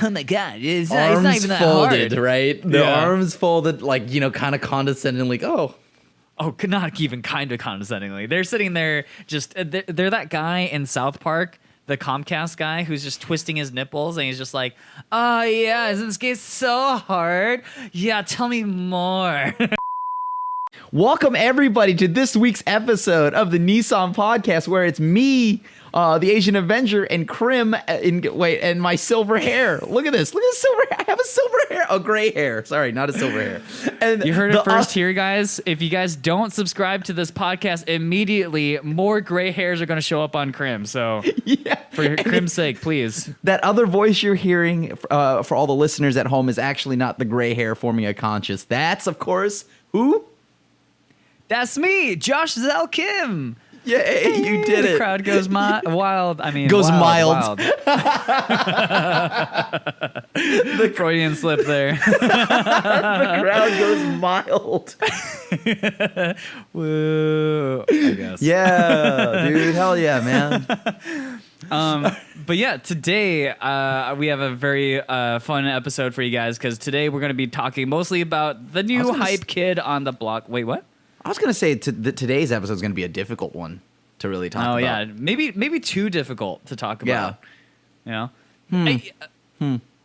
Oh my god, it's arms not even that folded, hard. right? The arms folded, like, kind of condescending, like, oh. Oh, not even kind of condescendingly. They're sitting there just, they're that guy in South Park, the Comcast guy who's just twisting his nipples and he's just like, oh yeah, isn't this game so hard? Yeah, tell me more. Welcome, everybody, to this week's episode of the Niisan podcast, where it's me, the Asian Avenger, and Crim, and my silver hair. Look at this. Look at the silver hair. I have a silver hair. Oh, gray hair. Sorry, not a silver hair. And you heard it first here, guys. If you guys don't subscribe to this podcast immediately, more gray hairs are going to show up on Crim. So yeah. For Crim's sake, please. That other voice you're hearing for all the listeners at home is actually not the gray hair forming a conscious. That's, of course, who? That's me, Josh Xell Kim. Yay, you did it. The crowd goes wild. I mean, goes wild. The Freudian slip there. The crowd goes mild. Woo, I guess. Yeah, dude. Hell yeah, man. But yeah, today we have a very fun episode for you guys because today we're going to be talking mostly about the new hype kid on the block. Wait, what? I was going to say today's episode is going to be a difficult one to really talk about. Oh, yeah. Maybe too difficult to talk about. Yeah.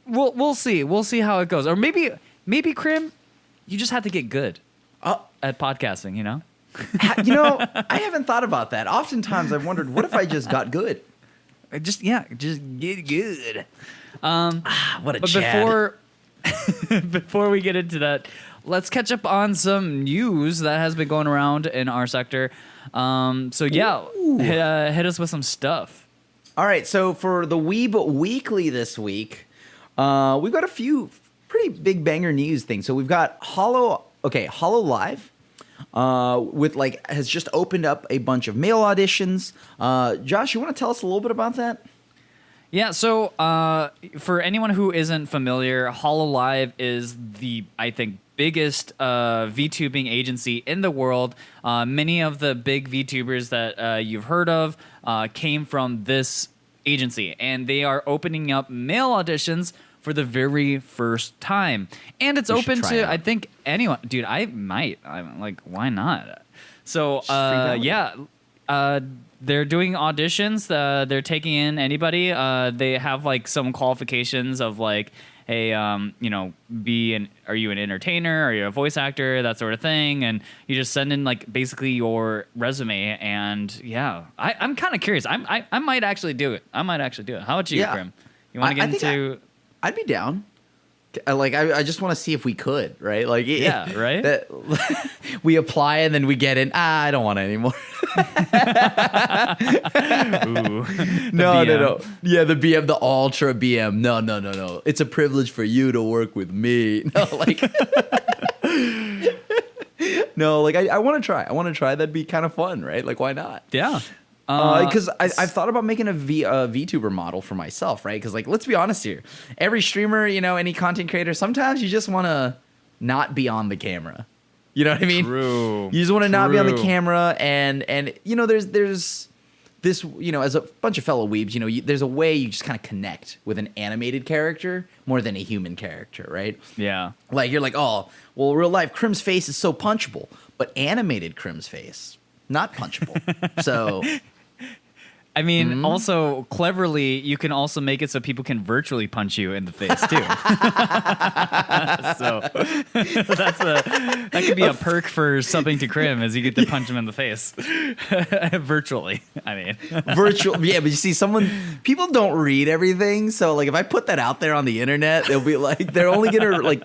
We'll see. We'll see how it goes. Or maybe Crim, you just have to get good at podcasting, you know? I haven't thought about that. Oftentimes I've wondered, what if I just got good? Just get good. What a but Chad. before we get into that, let's catch up on some news that has been going around in our sector. So yeah, hit us with some stuff. All right, so for the Weeb Weekly this week, we've got a few pretty big banger news things. So we've got Hololive, has just opened up a bunch of male auditions. Josh, you want to tell us a little bit about that? Yeah, so for anyone who isn't familiar, Hololive is the, I think, biggest VTubing agency in the world. Many of the big VTubers that you've heard of came from this agency, and they are opening up male auditions for the very first time. And it's open to, I think, anyone. Dude, I'm like, why not? So, they're doing auditions. They're taking in anybody. They have like some qualifications of like, hey, are you an entertainer? Are you a voice actor? That sort of thing. And you just send in like basically your resume. And yeah, I'm kind of curious. I might actually do it. How about you, Grim? You want to get into? I'd be down. I just want to see if we could, right? Like, yeah, right. We apply and then we get in. I don't want it anymore. Ooh, no. Yeah, the BM, the Ultra BM. No. It's a privilege for you to work with me. No, like, I want to try. That'd be kind of fun, right? Like, why not? Yeah. Because I've thought about making a VTuber model for myself, right? Because, like, let's be honest here. Every streamer, any content creator, sometimes you just want to not be on the camera. You know what I mean? True. You just want to not be on the camera, and there's this, as a bunch of fellow weebs, there's a way you just kind of connect with an animated character more than a human character, right? Yeah. Like, you're like, oh, well, real life Crim's face is so punchable, but animated Crim's face, not punchable. So... I mean, also cleverly, you can also make it so people can virtually punch you in the face too. So that could be a perk for subbing to Crim, is you get to punch him in the face virtually. I mean, virtual, yeah. But you see, people don't read everything, so like if I put that out there on the internet, they'll be like, they're only gonna like,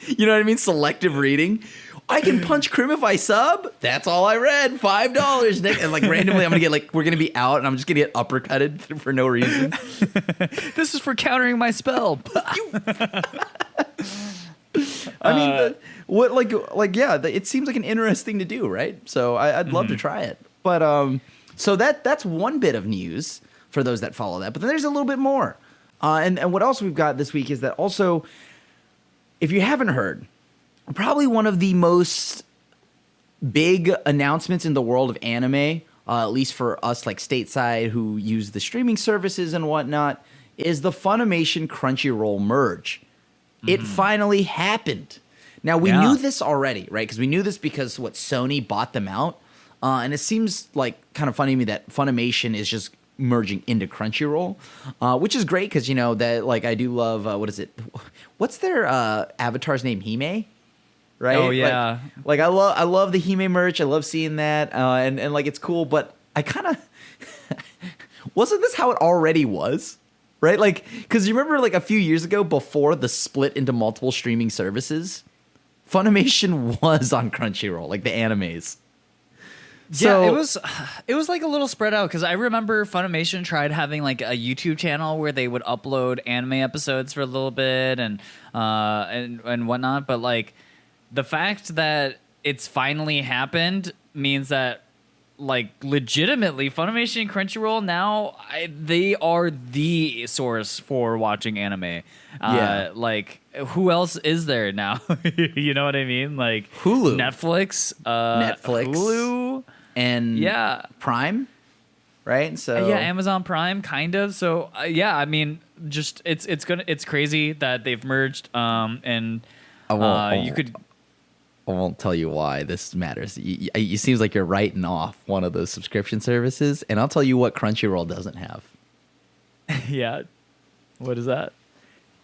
you know what I mean? Selective reading. I can punch Crim if I sub. That's all I read. $5, Nick. And like randomly, we're gonna be out, and I'm just gonna get uppercutted for no reason. This is for countering my spell. I mean, it seems like an interesting to do, right? So I'd love to try it. But so that's one bit of news for those that follow that. But then there's a little bit more. And what else we've got this week is that also, if you haven't heard, probably one of the most big announcements in the world of anime, at least for us like stateside who use the streaming services and whatnot, is the Funimation Crunchyroll merge. It finally happened. Now, we knew this already, right? Because we knew this because Sony bought them out. And it seems like kind of funny to me that Funimation is just merging into Crunchyroll, which is great because, that like I do love, what is it? What's their avatar's name? Hime? Right? Oh, yeah. Like I love the Hime merch. I love seeing that. And like it's cool, but I kind of wasn't this how it already was? Right? Like, because you remember like a few years ago before the split into multiple streaming services, Funimation was on Crunchyroll, like the animes. So, yeah, it was like a little spread out because I remember Funimation tried having like a YouTube channel where they would upload anime episodes for a little bit and whatnot, but like the fact that it's finally happened means that like legitimately Funimation and Crunchyroll now they are the source for watching anime. Like who else is there now? You know what I mean? Like Hulu, Netflix, Hulu, and Prime, right? So Amazon Prime, kind of. So I mean, just it's crazy that they've merged. And you could. I won't tell you why this matters. It seems like you're writing off one of those subscription services, and I'll tell you what Crunchyroll doesn't have. Yeah, what is that?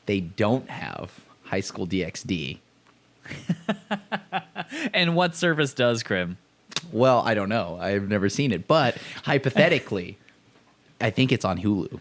They don't have High School DxD. And what service does, Crim? Well, I don't know. I've never seen it, but hypothetically, I think it's on Hulu.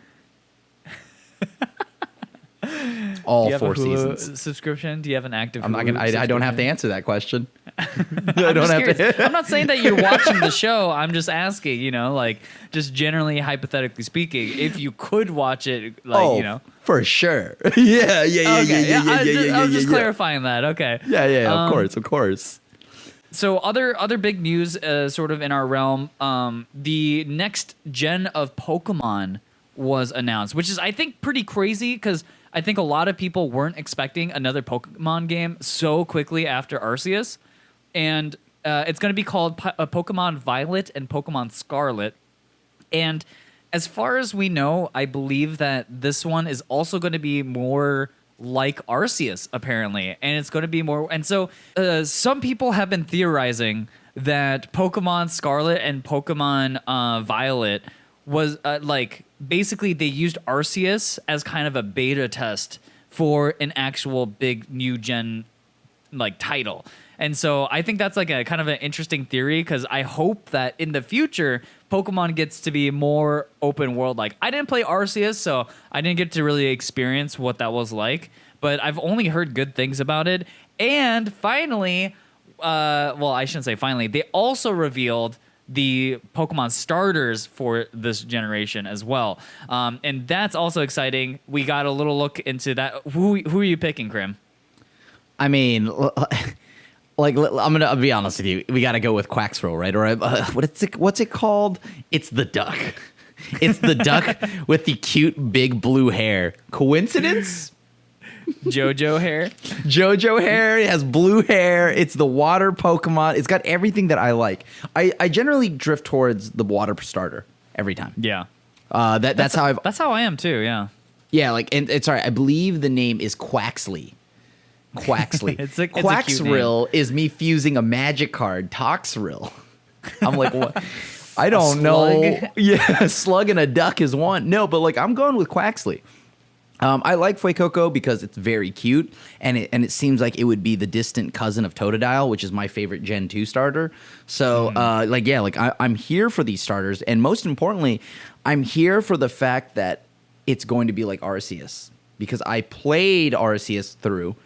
All 4 seasons. Subscription? Do you have an active? I'm not gonna. I don't have to answer that question. I don't have to. I'm not saying that you're watching the show. I'm just asking. Like just generally hypothetically speaking, if you could watch it, like for sure. Yeah. I was just clarifying that. Okay. Yeah. Of course. So other big news, sort of in our realm, the next gen of Pokemon was announced, which is I think pretty crazy because I think a lot of people weren't expecting another Pokemon game so quickly after Arceus. And it's going to be called Pokemon Violet and Pokemon Scarlet. And as far as we know, I believe that this one is also going to be more like Arceus, apparently. And it's going to be more... And so some people have been theorizing that Pokemon Scarlet and Pokemon Violet was like... Basically, they used Arceus as kind of a beta test for an actual big new gen like title. And so I think that's like a kind of an interesting theory because I hope that in the future, Pokemon gets to be more open world. Like I didn't play Arceus, so I didn't get to really experience what that was like, but I've only heard good things about it. And finally, well, I shouldn't say finally, they also revealed the Pokemon starters for this generation as well. And that's also exciting. We got a little look into that. Who are you picking, Crim? I mean, like I'll be honest with you. We got to go with Quaxrel, right? Or what's it called? It's the duck. It's the duck with the cute big blue hair. Coincidence? Jojo hair. Jojo hair. It has blue hair. It's the water Pokemon. It's got everything that I like. I generally drift towards the water starter every time. Yeah. That's how I am too. Yeah. Yeah. Like, and sorry, I believe the name is Quaxley. It's a Quaxrel is me fusing a magic card, Toxril. I'm like, what? I don't know. Yeah, slug and a duck is one. No, but like I'm going with Quaxley. I like Fuecoco because it's very cute, and it seems like it would be the distant cousin of Totodile, which is my favorite Gen 2 starter. So, I'm here for these starters, and most importantly, I'm here for the fact that it's going to be like Arceus, because I played Arceus through,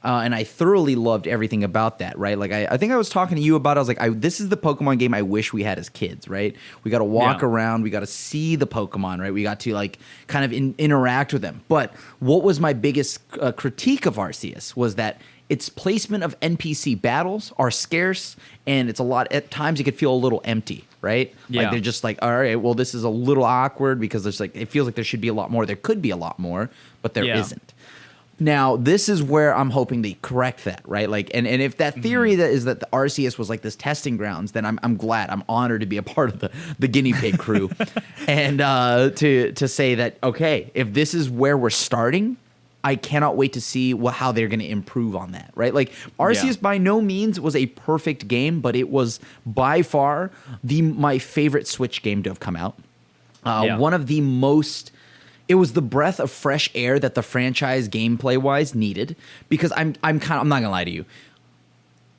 and I thoroughly loved everything about that, right? Like, I think I was talking to you about, I was like, this is the Pokemon game I wish we had as kids, right? We got to walk around, we got to see the Pokemon, right? We got to, like, kind of interact with them. But what was my biggest critique of Arceus was that its placement of NPC battles are scarce, and it's a lot, at times it could feel a little empty, right? Yeah. Like, they're just like, all right, well, this is a little awkward because there's like, it feels like there should be a lot more. There could be a lot more, but there isn't. Now, this is where I'm hoping they correct that, right? Like, and if that theory that is that the RCS was like this testing grounds, then I'm glad, I'm honored to be a part of the guinea pig crew, and to say that, okay, if this is where we're starting, I cannot wait to see how they're going to improve on that, right? Like, RCS by no means was a perfect game, but it was by far my favorite Switch game to have come out. One of the most. It was the breath of fresh air that the franchise gameplay-wise needed, because I'm not gonna lie to you,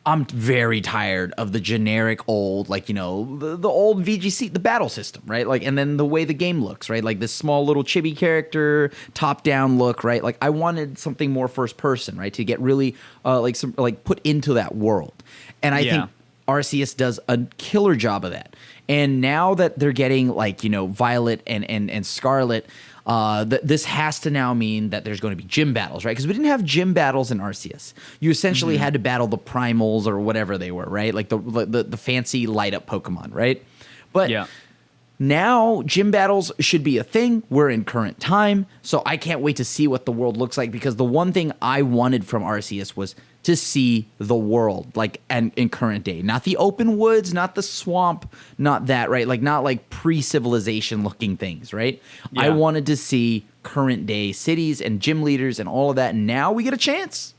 I'm very tired of the generic old, like, you know, the old VGC, the battle system, right? Like, and then the way the game looks, right? Like this small little chibi character, top-down look, right? Like, I wanted something more first-person, right? To get really put into that world, and I think RCS does a killer job of that. And now that they're getting, like, you know, Violet and Scarlet. This has to now mean that there's going to be gym battles, right? Because we didn't have gym battles in Arceus. You essentially had to battle the primals or whatever they were, right? Like the fancy light up Pokemon, right? But now gym battles should be a thing. We're in current time, so I can't wait to see what the world looks like, because the one thing I wanted from Arceus was to see the world, like, and in current day, not the open woods, not the swamp, not that, right? Like, not like pre-civilization looking things, right? I wanted to see current day cities and gym leaders and all of that. And now we get a chance.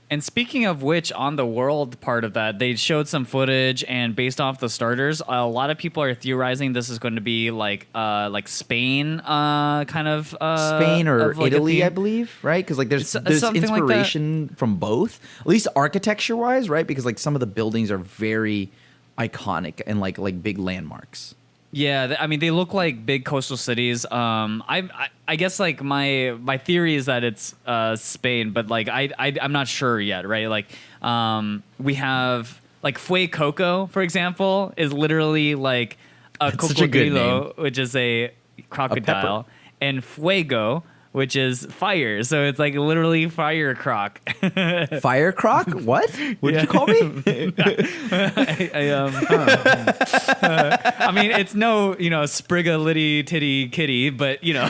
And speaking of which, on the world part of that, they showed some footage, and based off the starters, a lot of people are theorizing this is going to be like Spain, kind of Spain or of like Italy, I believe, right? Because like there's inspiration from both, at least architecture wise, right? Because like some of the buildings are very iconic and like big landmarks. Yeah, I mean, they look like big coastal cities. I guess like my theory is that it's Spain, but like I'm not sure yet, right? Like we have like Fue Coco, for example, is literally like a cocodrilo, which is a crocodile, and Fuego, which is fire. So it's like literally fire croc. Fire croc? What? What did you call me? I mean, it's no, you know, sprigga litty titty kitty, but you know.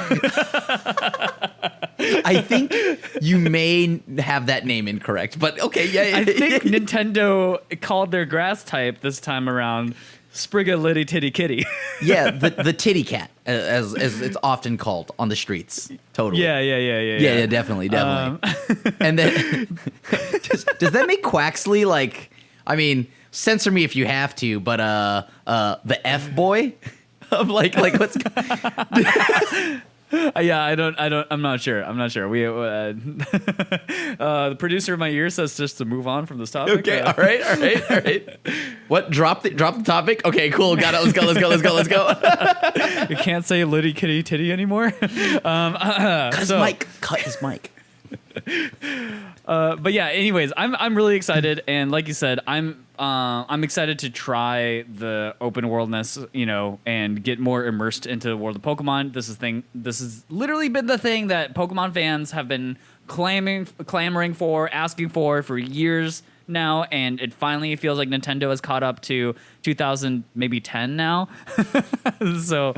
I think you may have that name incorrect, but okay, yeah. I think Nintendo called their grass type this time around Sprigga litty titty kitty. Yeah, the titty cat, as it's often called on the streets. Totally. Yeah, definitely. And then, does that make Quaxley like? I mean, censor me if you have to, but the F boy of like what's. I'm not sure. We the producer of my ear says just to move on from this topic. Okay, all right. What? Drop the topic? Okay, cool. Got it. Let's go. You can't say litty kitty titty anymore. Cause Mike cut his mic. But yeah, anyways, I'm really excited, and like you said, I'm excited to try the open worldness, you know, and get more immersed into the world of Pokemon. This has literally been the thing that Pokemon fans have been clamoring for, asking for years now, and it finally feels like Nintendo has caught up to 2000, maybe 10 now. So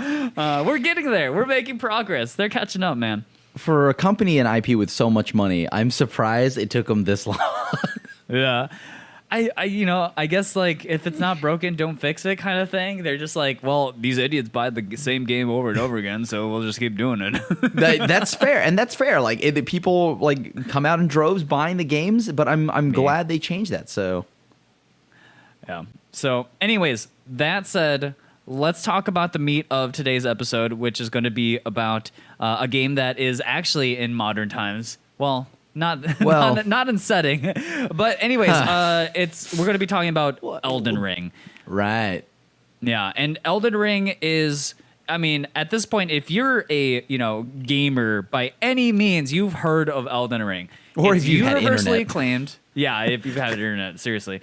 we're getting there. We're making progress. They're catching up, man. For a company and IP with so much money, I'm surprised it took them this long. Yeah. I guess like if it's not broken, don't fix it kind of thing. They're just like, well, these idiots buy the same game over and over again, so we'll just keep doing it. That's fair, and that's fair. Like people like come out in droves buying the games, but I'm glad they changed that. So yeah. So, anyways, that said, let's talk about the meat of today's episode, which is going to be about a game that is actually in modern times. Well. Not in setting, but anyways, we're going to be talking about Elden Ring, right? Yeah, and Elden Ring is, I mean, at this point, if you're a gamer by any means, you've heard of Elden Ring, or if you've had universally internet. acclaimed. Yeah, if you've had internet, seriously,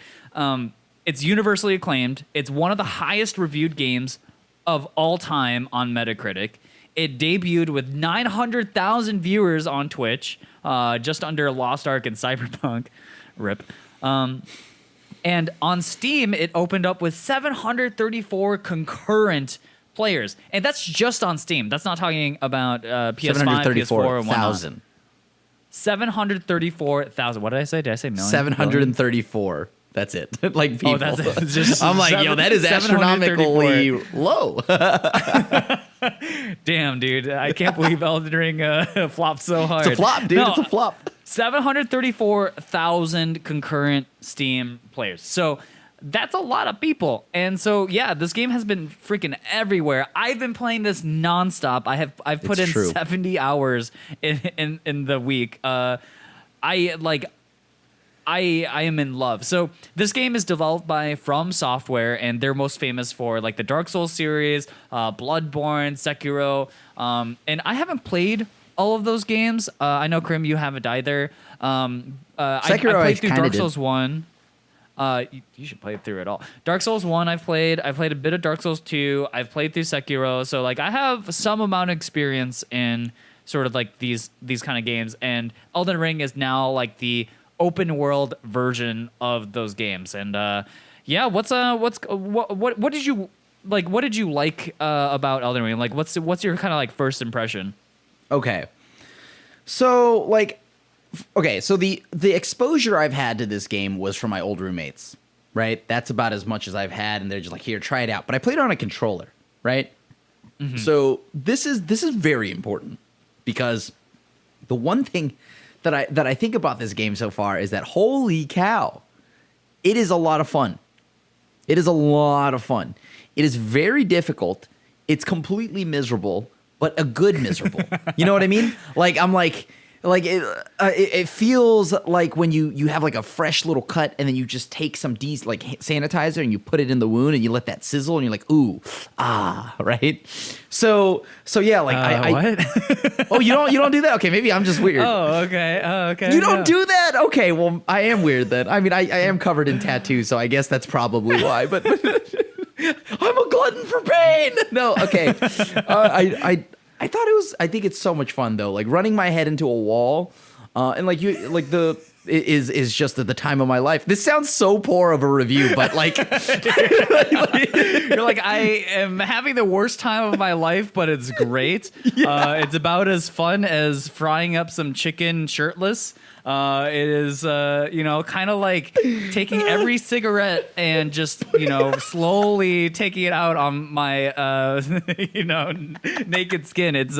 it's universally acclaimed. It's one of the highest reviewed games of all time on Metacritic. It debuted with 900,000 viewers on Twitch, just under Lost Ark and Cyberpunk. RIP. And on Steam, it opened up with 734 concurrent players. And that's just on Steam. That's not talking about PS5, PS4, and whatnot. 734,000. What did I say? Did I say million? 734. That's it. Like people. Oh, that's it. Just I'm like, yo, that is astronomically low. Damn, dude. I can't believe Elden Ring flopped so hard. It's a flop, dude. No, It's a flop. 734,000 concurrent Steam players. So that's a lot of people. And so, yeah, this game has been freaking everywhere. I've been playing this nonstop. I've put in 70 hours in the week. I am in love. So this game is developed by From Software, and they're most famous for like the Dark Souls series, Bloodborne, Sekiro, and I haven't played all of those games. I know, Crim, you haven't either. Sekiro, I played through Dark did. Souls 1. You should play it through it all. Dark Souls 1 I've played a bit of Dark Souls 2. I've played through Sekiro, so like I have some amount of experience in sort of like these kind of games, and Elden Ring is now like the open world version of those games. And yeah, what did you like about Elden Ring? Like what's your kind of like first impression? Okay. So the exposure I've had to this game was from my old roommates, right? That's about as much as I've had, and they're just like, here, try it out. But I played it on a controller, right? Mm-hmm. So this is very important, because the one thing that I think about this game so far is that, holy cow, it is a lot of fun. It is a lot of fun. It is very difficult. It's completely miserable, but a good miserable. You know what I mean? Like I'm like it feels like when you have like a fresh little cut, and then you just take some sanitizer and you put it in the wound and you let that sizzle, and you're like, ooh, right? So yeah, like what? Oh, you don't do that? Okay, maybe I'm just weird. Oh, okay. You don't do that? Okay, well, I am weird then. I mean, I am covered in tattoos, so I guess that's probably why. But I'm a glutton for pain. No, okay. I thought I think it's so much fun though. Like running my head into a wall, and is just at the time of my life. This sounds so poor of a review, but like, you're like, I am having the worst time of my life, but it's great. Yeah. It's about as fun as frying up some chicken shirtless. It is, kind of like taking every cigarette and just, slowly taking it out on my, naked skin. It's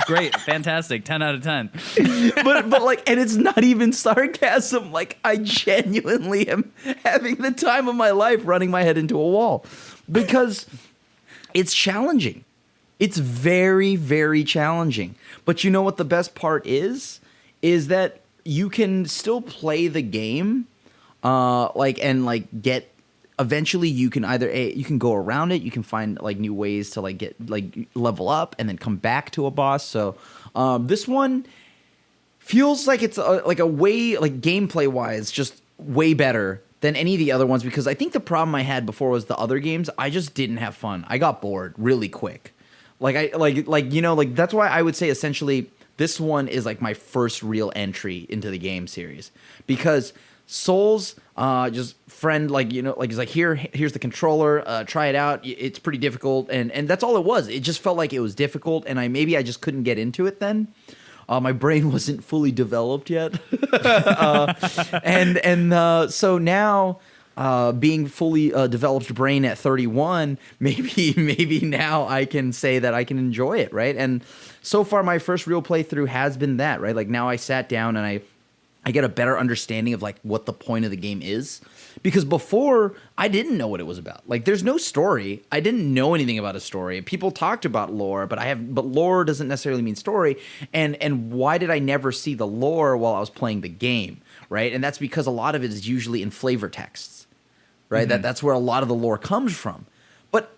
great. Fantastic. 10 out of 10. but like, and it's not even sarcasm. Like, I genuinely am having the time of my life running my head into a wall, because it's challenging. It's very, very challenging. But you know what the best part is that you can still play the game, get. Eventually, you can you can go around it. You can find like new ways to like get like level up and then come back to a boss. So this one feels like it's like a way, like gameplay wise, just way better than any of the other ones, because I think the problem I had before was the other games, I just didn't have fun. I got bored really quick. That's why I would say essentially this one is like my first real entry into the game series, because Souls, just friend, he's like, here's the controller, try it out. It's pretty difficult, and that's all it was. It just felt like it was difficult, and I just couldn't get into it then. My brain wasn't fully developed yet, so now, being fully developed brain at 31, maybe now I can say that I can enjoy it, right? And so far, my first real playthrough has been that, right? Like now I sat down and I get a better understanding of like what the point of the game is, because before I didn't know what it was about. Like there's no story. I didn't know anything about a story. People talked about lore, but lore doesn't necessarily mean story. And why did I never see the lore while I was playing the game, right? And that's because a lot of it is usually in flavor texts, right? Mm-hmm. That's where a lot of the lore comes from. But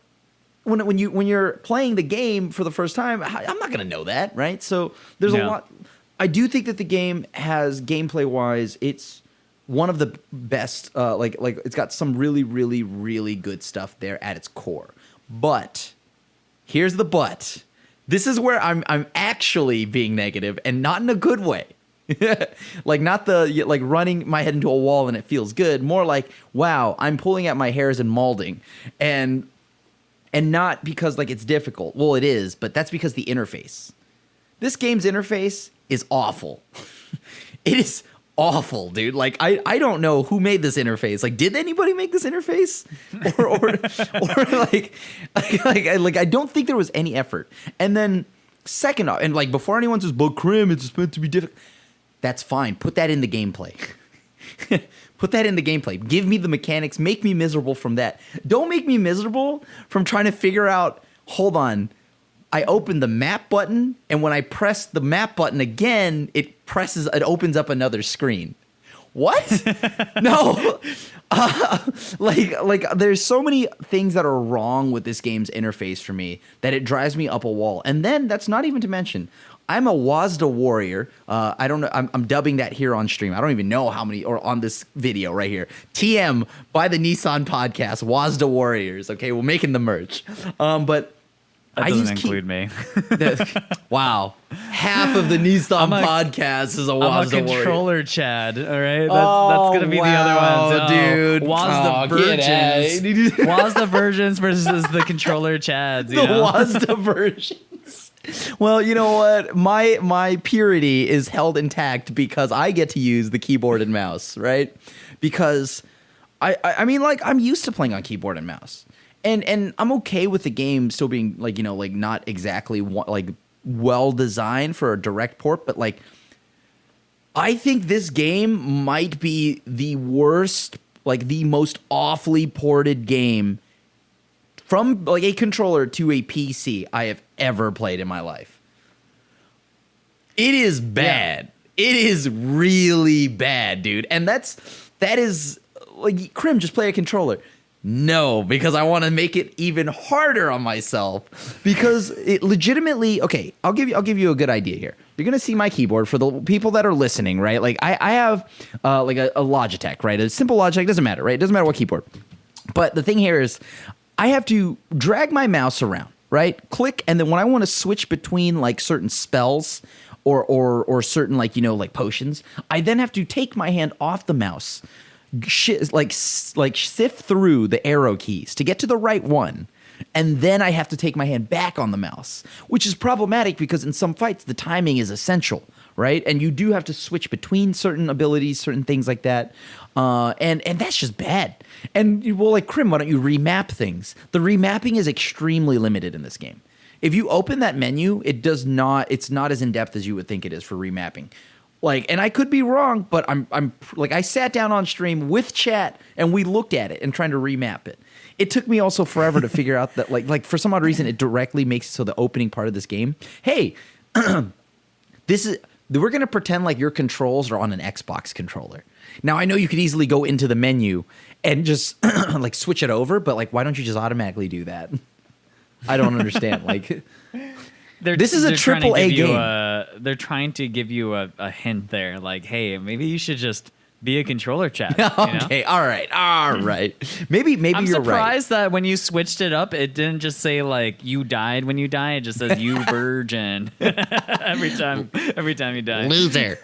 when you're playing the game for the first time, I'm not going to know that, right? So there's a lot. I do think that the game has, gameplay-wise, it's one of the best. It's got some really, really, really good stuff there at its core. But here's the but. This is where I'm actually being negative, and not in a good way. Like not like running my head into a wall and it feels good. More like, wow, I'm pulling at my hairs and malding, and not because like it's difficult. Well, it is, but that's because the interface. This game's interface is awful. It is awful, dude. Like I don't know who made this interface. Like, did anybody make this interface? Or like I don't think there was any effort. And then second off, and like before anyone says, "But Crim, it's meant to be difficult." That's fine. Put that in the gameplay. Put that in the gameplay. Give me the mechanics. Make me miserable from that. Don't make me miserable from trying to figure out, hold on, I open the map button, and when I press the map button again, it opens up another screen. What? No. Like there's so many things that are wrong with this game's interface for me that it drives me up a wall. And then that's not even to mention, I'm a Wazda warrior. I don't know. I'm dubbing that here on stream. I don't even know how many, or on this video right here. TM by the Niisan podcast, Wazda warriors. Okay, we're making the merch. But that doesn't include me. Wow, half of the Niisan podcast is a Wazda warrior. I'm a controller Chad. All right, that's gonna be the other ones, dude. Wazda virgins. Wazda virgins versus the controller Chads. The Wazda versions. Well, you know what? My purity is held intact because I get to use the keyboard and mouse, right? Because I mean, like, I'm used to playing on keyboard and mouse, and I'm okay with the game still being like, you know, like not exactly like well designed for a direct port, but like I think this game might be the worst, like the most awfully ported game from like a controller to a PC I have ever played in my life. It is bad. Yeah. It is really bad, dude. And that is like, Crim, just play a controller. No, because I want to make it even harder on myself. Because it legitimately, okay, I'll give you a good idea here. You're gonna see my keyboard for the people that are listening, right? Like I have like a Logitech, right? A simple Logitech, doesn't matter, right? It doesn't matter what keyboard. But the thing here is, I have to drag my mouse around, right? Click, and then when I want to switch between like certain spells or certain, like, you know, like potions, I then have to take my hand off the mouse, like sift through the arrow keys to get to the right one, and then I have to take my hand back on the mouse, which is problematic because in some fights the timing is essential, right? And you do have to switch between certain abilities, certain things like that. And that's just bad. And well, like, Crim, why don't you remap things? The remapping is extremely limited in this game. If you open that menu, it's not as in depth as you would think it is for remapping. Like, and I could be wrong, but I'm like, I sat down on stream with chat and we looked at it and trying to remap it. It took me also forever to figure out that like for some odd reason it directly makes it so the opening part of this game, hey, we're gonna pretend like your controls are on an Xbox controller. Now, I know you could easily go into the menu and just like switch it over, but like, why don't you just automatically do that? I don't understand. Like, this is a AAA game. They're trying to give you a hint there, like, hey, maybe you should just be a controller chat. Okay, all right. Maybe I'm you're right. I'm surprised that when you switched it up, it didn't just say like you died when you die. It just says you virgin every time you die. Loser.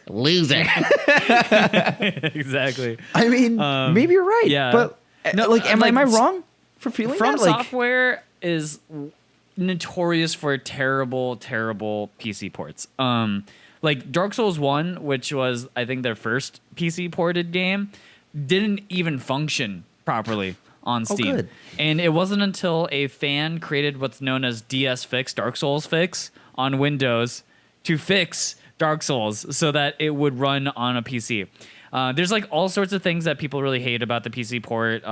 Exactly. I mean, maybe you're right. Yeah. But no, like, am I wrong for feeling From that? Like, Software is notorious for terrible PC ports. Like Dark Souls 1, which was, I think, their first PC ported game, didn't even function properly on Steam. Good. And it wasn't until a fan created what's known as DS Fix, Dark Souls Fix, on Windows to fix Dark Souls so that it would run on a PC. There's like all sorts of things that people really hate about the PC port.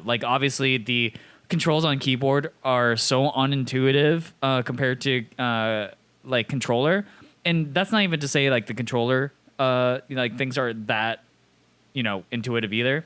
Like obviously the controls on keyboard are so unintuitive compared to like controller. And that's not even to say like the controller, like things are that, intuitive either.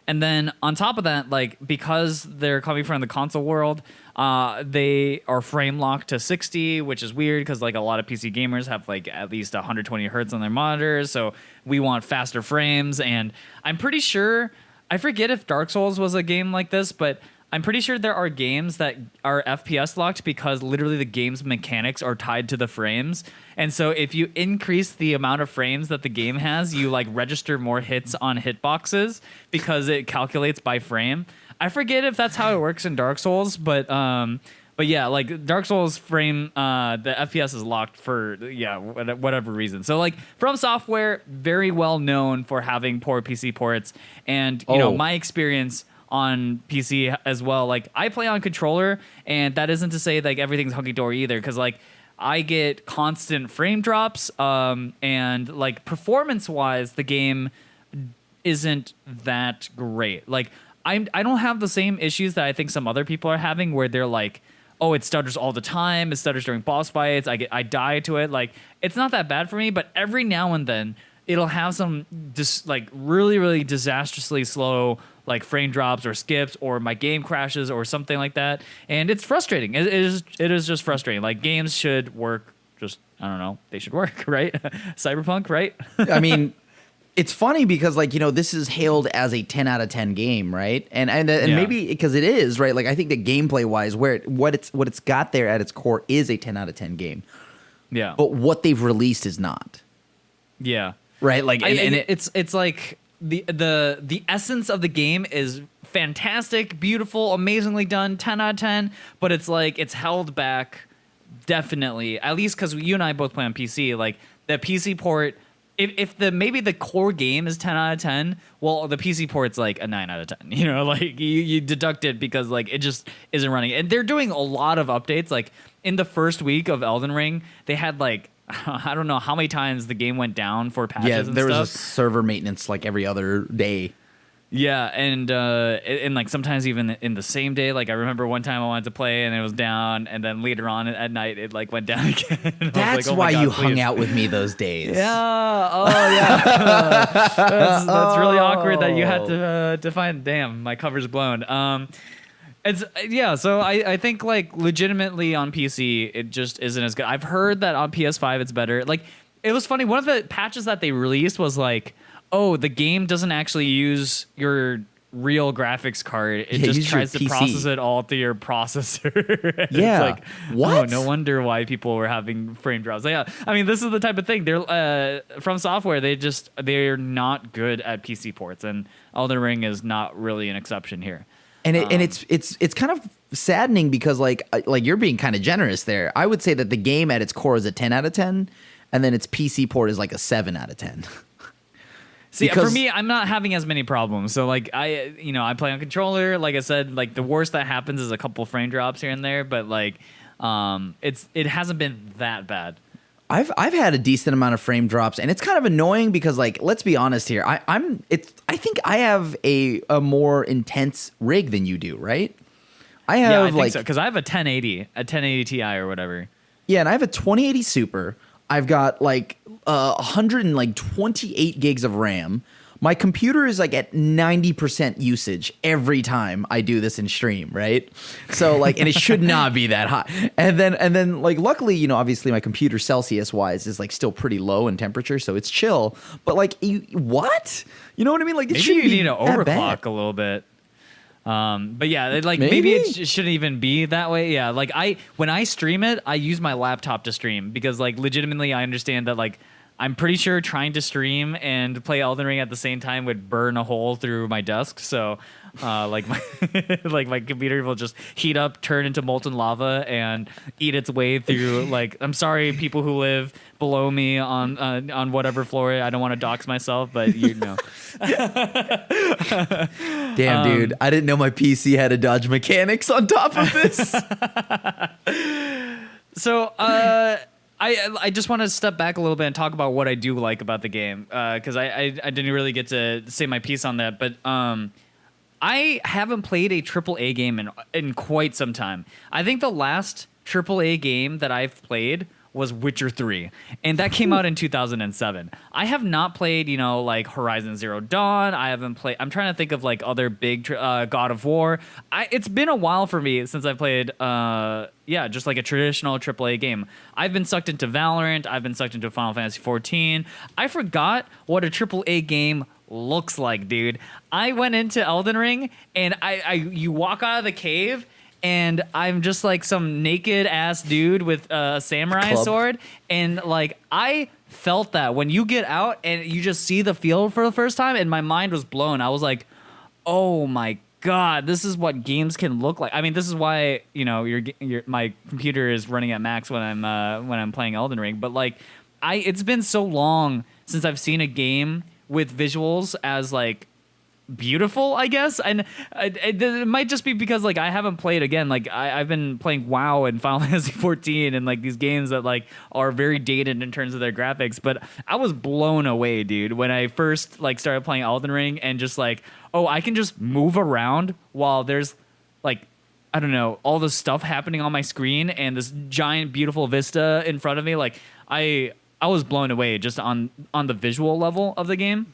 And then on top of that, like because they're coming from the console world, they are frame locked to 60, which is weird because like a lot of PC gamers have like at least 120 hertz on their monitors. So we want faster frames. And I'm pretty sure, I forget if Dark Souls was a game like this, but I'm pretty sure there are games that are FPS locked because literally the game's mechanics are tied to the frames. And so if you increase the amount of frames that the game has, you like register more hits on hitboxes because it calculates by frame. I forget if that's how it works in Dark Souls, but But yeah, like Dark Souls frame, the FPS is locked for whatever reason. So like From Software, very well known for having poor PC ports, and my experience on PC as well. Like I play on controller, and that isn't to say like everything's hunky dory either, because like I get constant frame drops, and like performance wise, the game isn't that great. Like I don't have the same issues that I think some other people are having, where they're like, oh, it stutters all the time. It stutters during boss fights. I die to it. Like it's not that bad for me, but every now and then it'll have some just like really, really disastrously slow like frame drops or skips, or my game crashes or something like that, and it's frustrating. It is just frustrating. Like games should work. Just I don't know. They should work, right? Cyberpunk, right? I mean, it's funny because like this is hailed as a 10 out of 10 game, right? And maybe because it is, right? Like I think that gameplay wise, what it's got there at its core is a 10 out of 10 game. Yeah. But what they've released is not. Yeah. Right. Like it's like the essence of the game is fantastic, beautiful, amazingly done, 10 out of 10. But it's like it's held back, definitely. At least because you and I both play on PC. Like the PC port. If maybe the core game is 10 out of 10, well, the PC port's like a 9 out of 10. Like you deduct it because like it just isn't running. And they're doing a lot of updates. Like in the first week of Elden Ring, they had like I don't know how many times the game went down for patches. Yeah, there was a server maintenance like every other day. Yeah, and like sometimes even in the same day. Like I remember one time I wanted to play and it was down, and then later on at night it like went down again. That's like, why you hung out with me those days. Yeah. Oh yeah. That's really awkward that you had to find. Damn, my cover's blown. It's so I think like legitimately on PC it just isn't as good. I've heard that on PS5 it's better. Like it was funny. One of the patches that they released was like, oh, the game doesn't actually use your real graphics card. It just tries to process it all through your processor. Yeah. It's like, what? Oh, no wonder why people were having frame drops. Yeah. I mean, this is the type of thing. They're From Software, they're not good at PC ports, and Elden Ring is not really an exception here. And it's kind of saddening because like you're being kind of generous there. I would say that the game at its core is a 10 out of 10, and then its PC port is like a 7 out of 10. See, for me, I'm not having as many problems. So like I play on controller. Like I said, like the worst that happens is a couple frame drops here and there, but like it hasn't been that bad. I've had a decent amount of frame drops, and it's kind of annoying because like let's be honest here. I think I have a more intense rig than you do, right? I think so, because I have a 1080 Ti or whatever. Yeah, and I have a 2080 Super. I've got like 128 gigs of RAM. My computer is like at 90% usage every time I do this in stream, right? So like, and it should not be that hot. And then like, luckily, obviously my computer Celsius wise is like still pretty low in temperature, so it's chill. But like, what? You know what I mean? Like, maybe you need to overclock a little bit. But yeah, like maybe it shouldn't even be that way. Yeah, like when I stream it, I use my laptop to stream because like legitimately I understand that like I'm pretty sure trying to stream and play Elden Ring at the same time would burn a hole through my desk. So like my my computer will just heat up, turn into molten lava, and eat its way through. Like, I'm sorry, people who live below me on whatever floor. I don't want to dox myself, but Damn, dude, I didn't know my PC had a dodge mechanics on top of this. So I just want to step back a little bit and talk about what I do like about the game, because I didn't really get to say my piece on that, but I haven't played a AAA game in quite some time. I think the last AAA game that I've played was Witcher 3, and that came out in 2007. I have not played, like Horizon Zero Dawn. I haven't played. I'm trying to think of like other big God of War. It's been a while for me since I played, just like a traditional AAA game. I've been sucked into Valorant. I've been sucked into Final Fantasy 14. I forgot what a AAA game looks like, dude. I went into Elden Ring, and you walk out of the cave, and I'm just like some naked ass dude with a samurai sword, and like I felt that when you get out and you just see the field for the first time, and my mind was blown. I was like, oh my God, this is what games can look like. I mean, this is why my computer is running at max when I'm playing Elden Ring. But like, it's been so long since I've seen a game with visuals as like beautiful, I guess. And it might just be because like I haven't played again. Like I've been playing WoW and Final Fantasy 14 and like these games that like are very dated in terms of their graphics. But I was blown away, dude, when I first like started playing Elden Ring and just like, oh, I can just move around while there's like, I don't know, all this stuff happening on my screen and this giant beautiful vista in front of me. Like I was blown away just on the visual level of the game.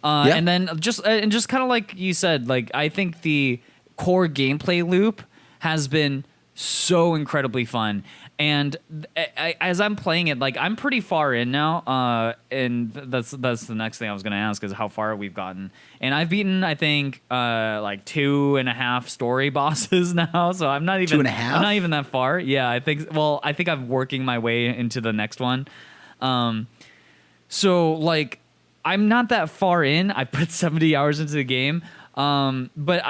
And then just kind of like you said, like I think the core gameplay loop has been so incredibly fun. And as I'm playing it, like I'm pretty far in now, and that's the next thing I was going to ask is how far we've gotten. And I've beaten, I think, like 2.5 story bosses now, so I'm not even 2.5. I'm not even that far. Yeah, I think I'm working my way into the next one. So like I'm not that far in. I put 70 hours into the game, but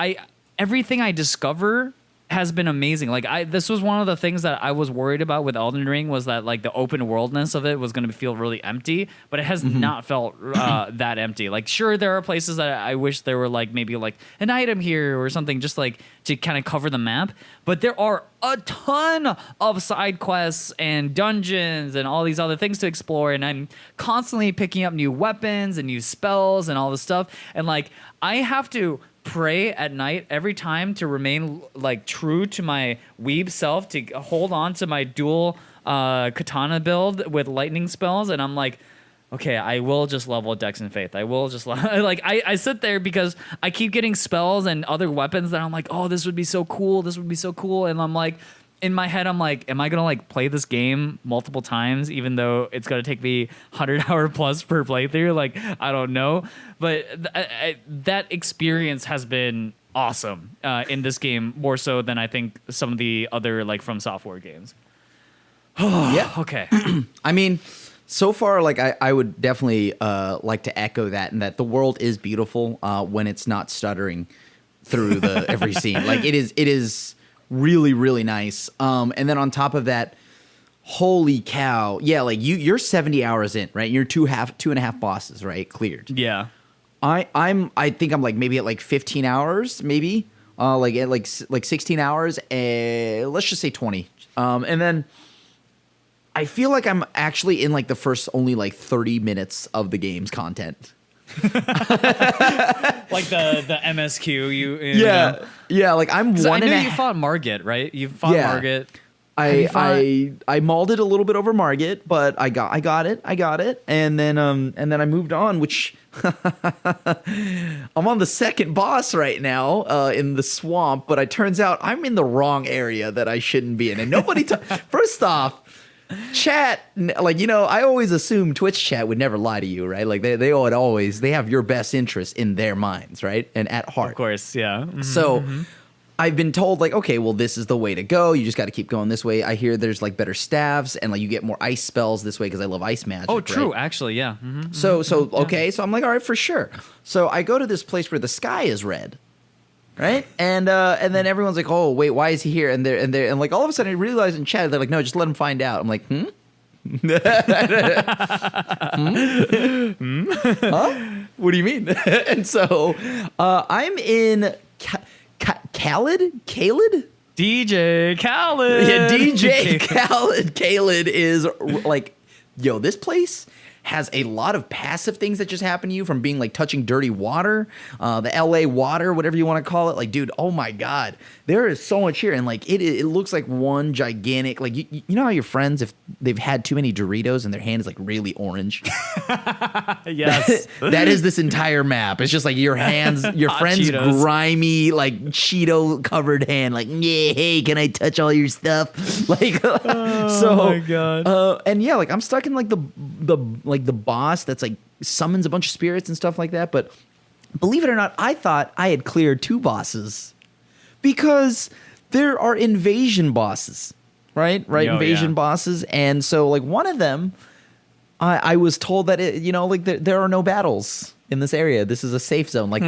everything I discover has been amazing. Like this was one of the things that I was worried about with Elden Ring was that like the open worldness of it was going to feel really empty, but it has not felt that empty. Like sure, there are places that I wish there were like maybe like an item here or something just like to kind of cover the map, but there are a ton of side quests and dungeons and all these other things to explore, and I'm constantly picking up new weapons and new spells and all this stuff, and like I have to pray at night every time to remain like true to my weeb self, to hold on to my dual katana build with lightning spells, and I'm like, okay, I will just level Dex and Faith. I will just like I sit there because I keep getting spells and other weapons that I'm like, oh, this would be so cool, and I'm like, in my head, I'm like, am I gonna like play this game multiple times, even though it's gonna take me 100-hour plus per playthrough? Like, I don't know, but that experience has been awesome in this game, more so than I think some of the other like From Software games. Yeah. Okay. I mean, so far, like I would definitely like to echo that, and that the world is beautiful when it's not stuttering through every scene. Like it is really, really nice. And then on top of that, holy cow. Yeah, like you're 70 hours in, right? You're 2.5 bosses, right? Cleared. Yeah. I think I'm like maybe at like 15 hours, maybe. Like at like 16 hours, let's just say 20. And then I feel like I'm actually in like the first only like 30 minutes of the game's content. Like the MSQ, you know. Yeah, like I'm one. I know you fought Margit, right? You fought Margit. I mauled it a little bit over Margit, but I got it, and then I moved on, which I'm on the second boss right now in the swamp, but it turns out I'm in the wrong area that I shouldn't be in, and nobody. First off, chat, like, you know, I always assume Twitch chat would never lie to you, right? Like they would always, they have your best interest in their minds, right? And at heart. Of course, yeah. Mm-hmm, so I've been told like, okay, well, this is the way to go. You just got to keep going this way. I hear there's like better staves and like you get more ice spells this way because I love ice magic. Oh, true. Right? Actually, yeah. So okay. So I'm like, all right, for sure. So I go to this place where the sky is red. Right, and then everyone's like, "Oh, wait, why is he here?" And like all of a sudden, I realize in chat they're like, "No, just let him find out." I'm like, "Hmm, huh? What do you mean?" And so I'm in Khaled. DJ Khaled. Yeah, DJ Khaled. Khaled is like, yo, this place has a lot of passive things that just happen to you, from being like touching dirty water, the LA water, whatever you want to call it. Like, dude, oh my God, there is so much here. And like, it looks like one gigantic, like, you know how your friends, if they've had too many Doritos and their hand is like really orange? Yes. That is this entire map. It's just like your hands, your friend's Cheetos. grimy, like Cheeto covered hand. Like, yeah, hey, can I touch all your stuff? Like, Oh my God. And yeah, like I'm stuck in like the boss that's like summons a bunch of spirits and stuff like that. But believe it or not, I thought I had cleared 2 bosses because there are invasion bosses, right? Oh, Invasion yeah. bosses. And so like one of them, I was told that like there are no battles in this area. This is a safe zone, like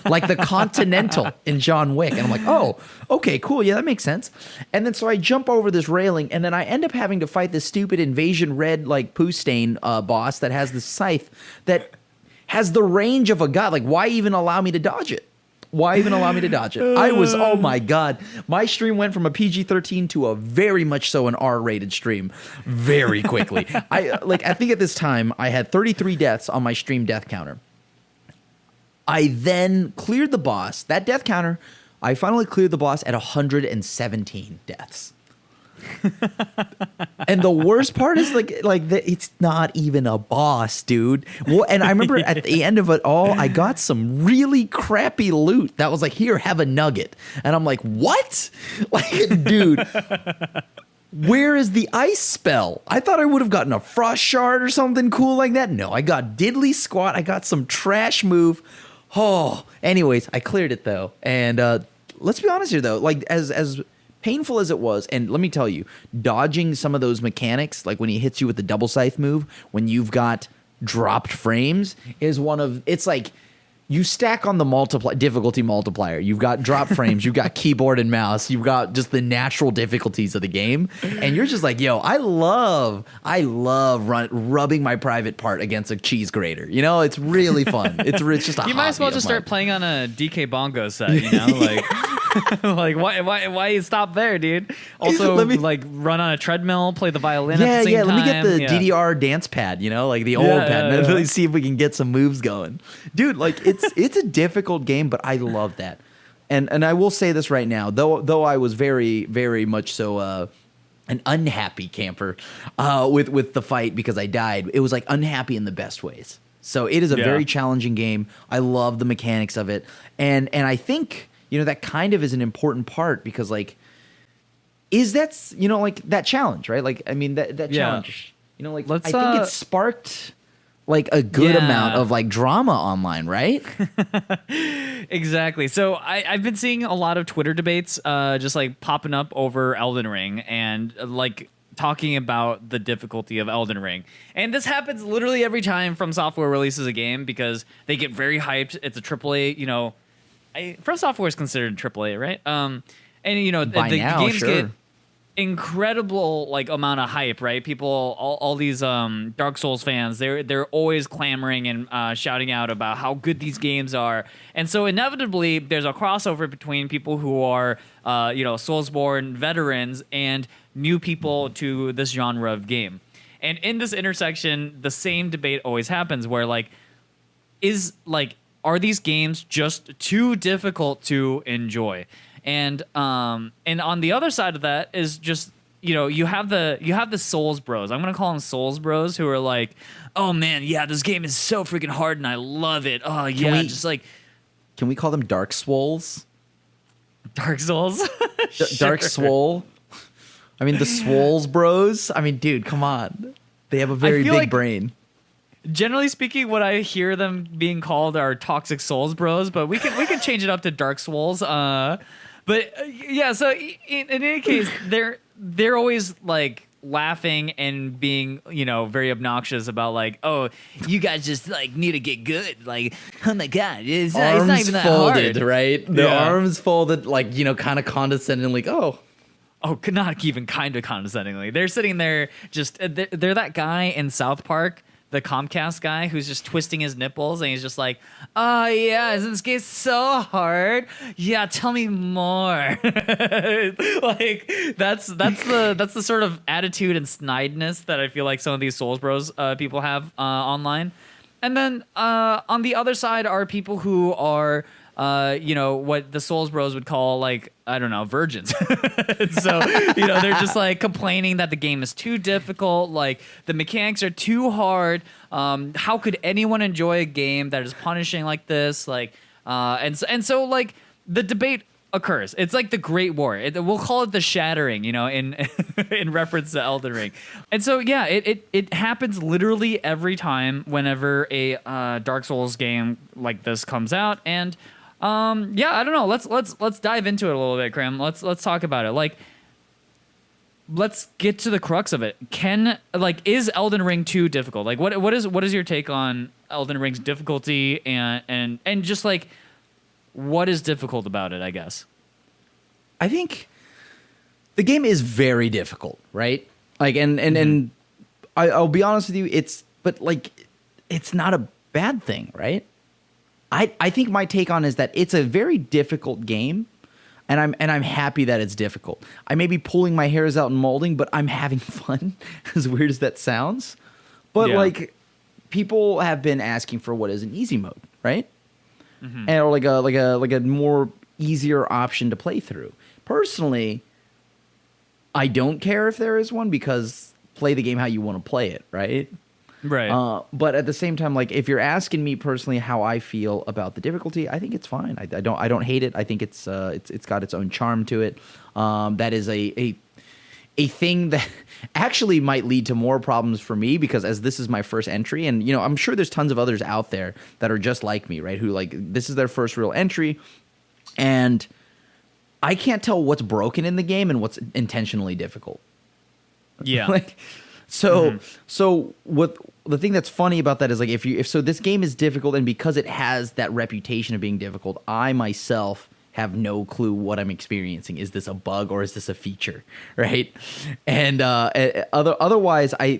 like the Continental in John Wick. And I'm like, oh, okay, cool, yeah, that makes sense. And then so I jump over this railing, and then I end up having to fight this stupid Invasion Red like poo stain boss that has this scythe that has the range of a god. Like, why even allow me to dodge it? Why even allow me to dodge it? Oh my God. My stream went from a PG-13 to a very much so an R-rated stream very quickly. I think at this time I had 33 deaths on my stream death counter. I then cleared the boss. That death counter, I finally cleared the boss at 117 deaths. And the worst part is it's not even a boss, dude. Well, and I remember at the end of it all, I got some really crappy loot that was like, here, have a nugget. And I'm like, what? Like, dude, where is the ice spell? I thought I would have gotten a frost shard or something cool like that. No, I got diddly squat. I got some trash move. Oh, anyways, I cleared it though. And let's be honest here though, like as painful as it was, and let me tell you, dodging some of those mechanics, like when he hits you with the double scythe move, when you've got dropped frames, is it's like you stack on the difficulty multiplier. You've got drop frames, you've got keyboard and mouse, you've got just the natural difficulties of the game, and you're just like, yo, I love rubbing my private part against a cheese grater. You know, it's really fun. It's just a You might as well just start playing on a DK bongo set, you know, like. Like why you stop there, dude? Also, like run on a treadmill, play the violin at the same time. Let me get the DDR dance pad, you know, like the old pad, and really see if we can get some moves going, dude. Like it's a difficult game, but I love that. And I will say this right now, though I was very very much so an unhappy camper with the fight because I died. It was like unhappy in the best ways. So it is a very challenging game. I love the mechanics of it, and I think. You know, that kind of is an important part because, like, like that challenge, right? Like, I mean, that challenge, you know, like, I think it sparked, like, a good amount of, like, drama online, right? Exactly. So I've been seeing a lot of Twitter debates just, like, popping up over Elden Ring and, like, talking about the difficulty of Elden Ring. And this happens literally every time From Software releases a game because they get very hyped. It's a AAA, you know, From Software is considered AAA, right? And you know, the games get incredible like amount of hype, right? People, all these Dark Souls fans, they're always clamoring and shouting out about how good these games are, and so inevitably there's a crossover between people who are Soulsborne veterans and new people to this genre of game. And in this intersection, the same debate always happens, where are these games just too difficult to enjoy? And on the other side of that is just, you know, you have the Souls bros. I'm gonna call them Souls bros, who are like, oh man, yeah, this game is so freaking hard and I love it. Oh yeah, can we call them Dark Swoles? Dark Souls? Dark Swole. I mean, the Swoles bros. I mean, dude, come on. They have a very big brain. Generally speaking, what I hear them being called are Toxic Souls bros, but we can change it up to Dark Souls. So in any case, they're always like laughing and being, you know, very obnoxious about like, oh, you guys just like need to get good. Like, oh my god, it's not even that folded, hard, right? The arms folded, like, you know, kind of condescending, like, oh. Oh, not even kind of condescendingly. They're sitting there just, they're that guy in South Park, the Comcast guy who's just twisting his nipples and he's just like, oh yeah, isn't this game so hard? Yeah, tell me more. Like that's the sort of attitude and snideness that I feel like some of these Souls Bros people have online. And then on the other side are people who are what the Souls Bros would call, like, I don't know, virgins. So, you know, they're just like complaining that the game is too difficult, like the mechanics are too hard. How could anyone enjoy a game that is punishing like this? Like, and so like the debate occurs. It's like the Great War. We'll call it the Shattering, you know, in in reference to Elden Ring. And so yeah, it happens literally every time whenever a Dark Souls game like this comes out. And I don't know. Let's dive into it a little bit, Crim. Let's talk about it. Like, let's get to the crux of it. Is Elden Ring too difficult? Like, what is your take on Elden Ring's difficulty and just like what is difficult about it? I guess. I think the game is very difficult, right? Like, and I'll be honest with you, it's not a bad thing, right? I think my take on is that it's a very difficult game, and I'm happy that it's difficult. I may be pulling my hairs out and molding, but I'm having fun. As weird as that sounds, but like people have been asking for what is an easy mode, right? And or like a more easier option to play through. Personally, I don't care if there is one because play the game how you want to play it, right? Right. But at the same time, like if you're asking me personally how I feel about the difficulty, I think it's fine. I don't hate it. I think it's got its own charm to it. That is a thing that actually might lead to more problems for me because as this is my first entry, and I'm sure there's tons of others out there that are just like me, right? Who like this is their first real entry, and I can't tell what's broken in the game and what's intentionally difficult. Yeah. So what the thing that's funny about that is like if this game is difficult and because it has that reputation of being difficult, I myself have no clue what I'm experiencing. Is this a bug or is this a feature, right? And otherwise, I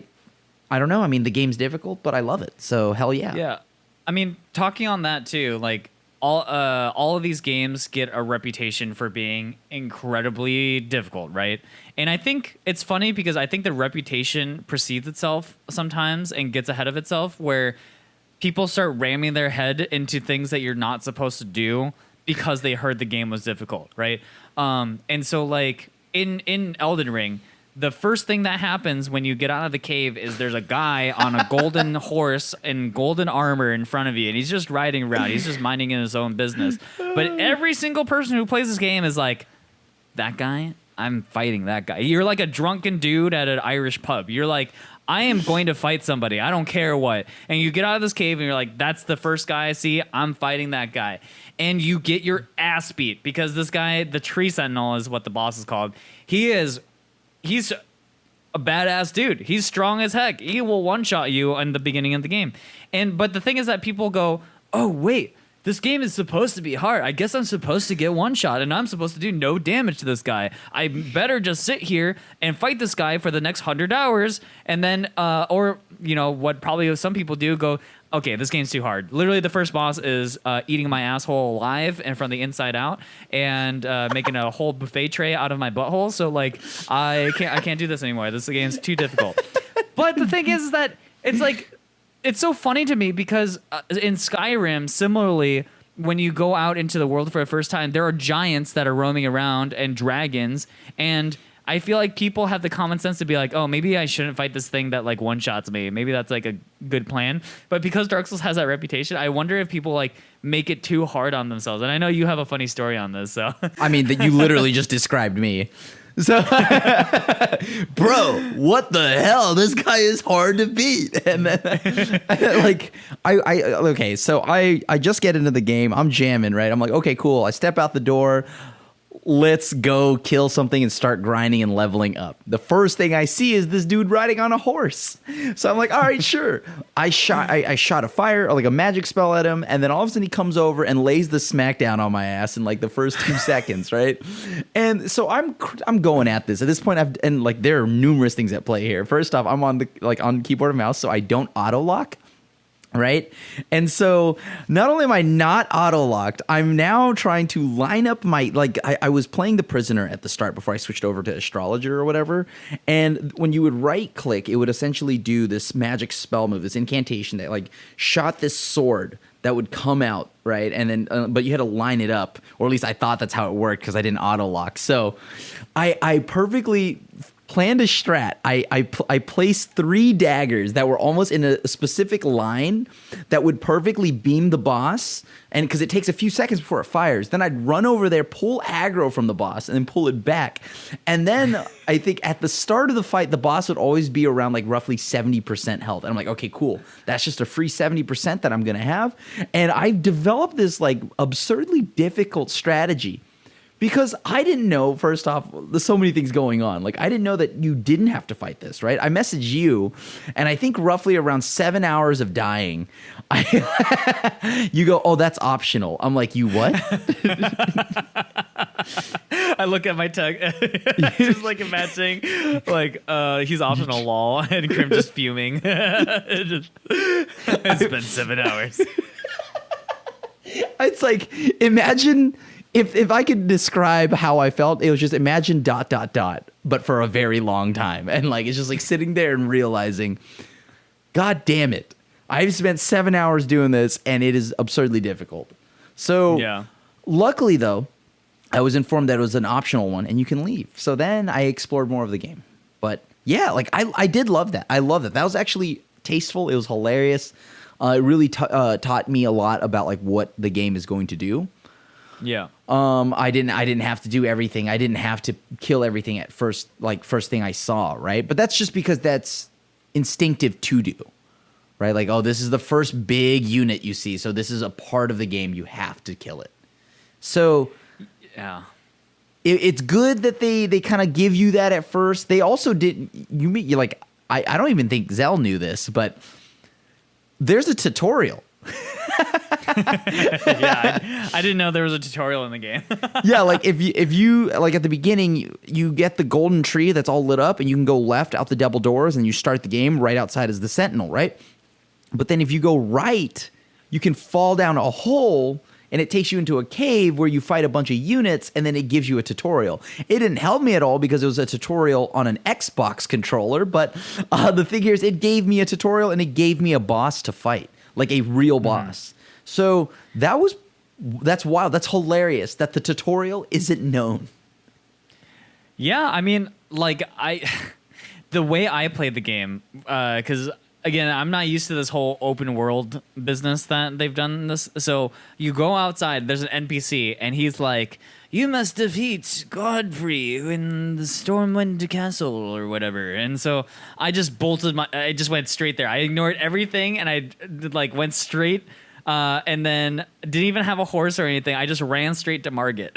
don't know. I mean, the game's difficult, but I love it. So hell yeah. Yeah, I mean, talking on that too, like all of these games get a reputation for being incredibly difficult, right? And I think it's funny because I think the reputation precedes itself sometimes and gets ahead of itself, where people start ramming their head into things that you're not supposed to do because they heard the game was difficult, right? And so like in Elden Ring, the first thing that happens when you get out of the cave is there's a guy on a golden horse in golden armor in front of you, and he's just riding around. He's just minding in his own business. But every single person who plays this game is like, that guy, I'm fighting that guy. You're like a drunken dude at an Irish pub. You're like, I am going to fight somebody. I don't care what. And you get out of this cave and you're like, that's the first guy I see. I'm fighting that guy. And you get your ass beat because this guy, the Tree Sentinel is what the boss is called. He's a badass dude. He's strong as heck. He will one-shot you in the beginning of the game. But the thing is that people go, oh, wait, this game is supposed to be hard. I guess I'm supposed to get one-shot, and I'm supposed to do no damage to this guy. I better just sit here and fight this guy for the next 100 hours, and then, what probably some people do, go, okay, this game's too hard. Literally, the first boss is eating my asshole alive and from the inside out, and making a whole buffet tray out of my butthole. So like, I can't do this anymore. This game's too difficult. But the thing is that it's like, it's so funny to me because in Skyrim, similarly, when you go out into the world for the first time, there are giants that are roaming around and dragons, and I feel like people have the common sense to be like, oh, maybe I shouldn't fight this thing that like one-shots me. Maybe that's like a good plan. But because Dark Souls has that reputation, I wonder if people like make it too hard on themselves. And I know you have a funny story on this, so. I mean, that you literally just described me. So, bro, what the hell? This guy is hard to beat. And then, like, okay, so I just get into the game. I'm jamming, right? I'm like, okay, cool. I step out the door. Let's go kill something and start grinding and leveling up. The first thing I see is this dude riding on a horse. So I'm like, all right, sure. I shot a fire, or like a magic spell at him, and then all of a sudden he comes over and lays the smackdown on my ass in like the first 2 seconds, right? And so I'm going at this. At this point, there are numerous things at play here. First off, I'm on keyboard and mouse, so I don't auto lock. Right? And so not only am I not auto-locked, I'm now trying to line up my, like, I was playing the prisoner at the start before I switched over to astrologer or whatever. And when you would right click, it would essentially do this magic spell move, this incantation that like shot this sword that would come out, right? And then, but you had to line it up, or at least I thought that's how it worked because I didn't auto-lock. So I perfectly planned a strat. I placed 3 daggers that were almost in a specific line that would perfectly beam the boss, and because it takes a few seconds before it fires. Then I'd run over there, pull aggro from the boss, and then pull it back. And then I think at the start of the fight, the boss would always be around like roughly 70% health. And I'm like, okay, cool. That's just a free 70% that I'm gonna have. And I've developed this like absurdly difficult strategy. because I didn't know, first off, there's so many things going on. Like, I didn't know that you didn't have to fight this, right? I messaged you, and I think roughly around 7 hours of dying, you go, oh, that's optional. I'm like, you what? I look at my tag, just like imagining, like, he's optional lol, and Crim just fuming. It's been 7 hours. It's like, imagine if I could describe how I felt, it was just imagine ... but for a very long time. And like, it's just like sitting there and realizing, God damn it. I've spent 7 hours doing this and it is absurdly difficult. So yeah. Luckily though, I was informed that it was an optional one and you can leave. So then I explored more of the game. But yeah, like I did love that. I love that. That was actually tasteful. It was hilarious. It really taught me a lot about like what the game is going to do. Yeah. I didn't have to do everything. I didn't have to kill everything at first thing I saw, right? But that's just because that's instinctive to do, right? Like, oh, this is the first big unit you see, so this is a part of the game. You have to kill it. So, yeah. It's good that they kind of give you that at first. They also didn't. You like I don't even think Xell knew this, but there's a tutorial. Yeah, I didn't know there was a tutorial in the game. Yeah, like if you like at the beginning you get the golden tree that's all lit up and you can go left out the double doors and you start the game right outside as the sentinel, right? But then if you go right, you can fall down a hole and it takes you into a cave where you fight a bunch of units and then it gives you a tutorial. It didn't help me at all because it was a tutorial on an Xbox controller, but the thing here is it gave me a tutorial and it gave me a boss to fight, like a real boss. So that's wild. That's hilarious that the tutorial isn't known. Yeah, I mean, like the way I played the game, because again, I'm not used to this whole open world business that they've done this. So you go outside, there's an NPC, and he's like, "You must defeat Godfrey in the Stormwind Castle," or whatever. And so I just went straight there. I ignored everything, and I like went straight. And then didn't even have a horse or anything. I just ran straight to Margit,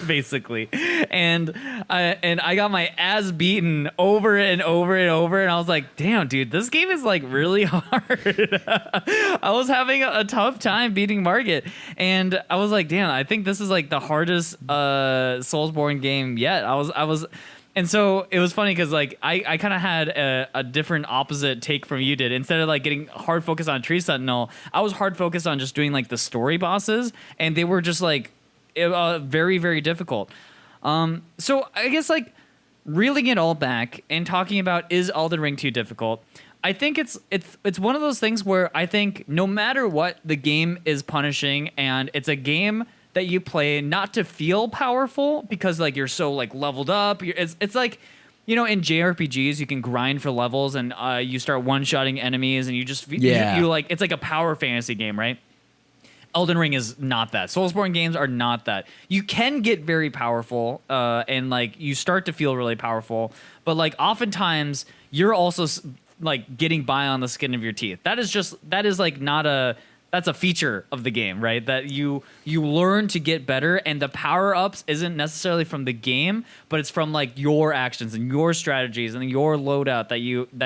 basically, and I got my ass beaten over and over and over. And I was like, "Damn, dude, this game is like really hard." I was having a tough time beating Margit, and I was like, "Damn, I think this is like the hardest Soulsborne game yet." I was. And so it was funny because like I kind of had a different opposite take from you did. Instead of like getting hard focused on Tree Sentinel, I was hard focused on just doing like the story bosses, and they were just like very, very difficult. So I guess like reeling it all back and talking about, is Elden Ring too difficult? I think it's one of those things where I think no matter what, the game is punishing, and it's a game that you play not to feel powerful because like you're so like leveled up. It's like, you know, in JRPGs you can grind for levels and you start one-shotting enemies and you just you like, it's like a power fantasy game, right? Elden Ring is not that. Soulsborne games are not that. You can get very powerful and like you start to feel really powerful, but like oftentimes you're also like getting by on the skin of your teeth. That is like not a that's a feature of the game, right? That you learn to get better, and the power-ups isn't necessarily from the game, but it's from like your actions and your strategies and your loadout that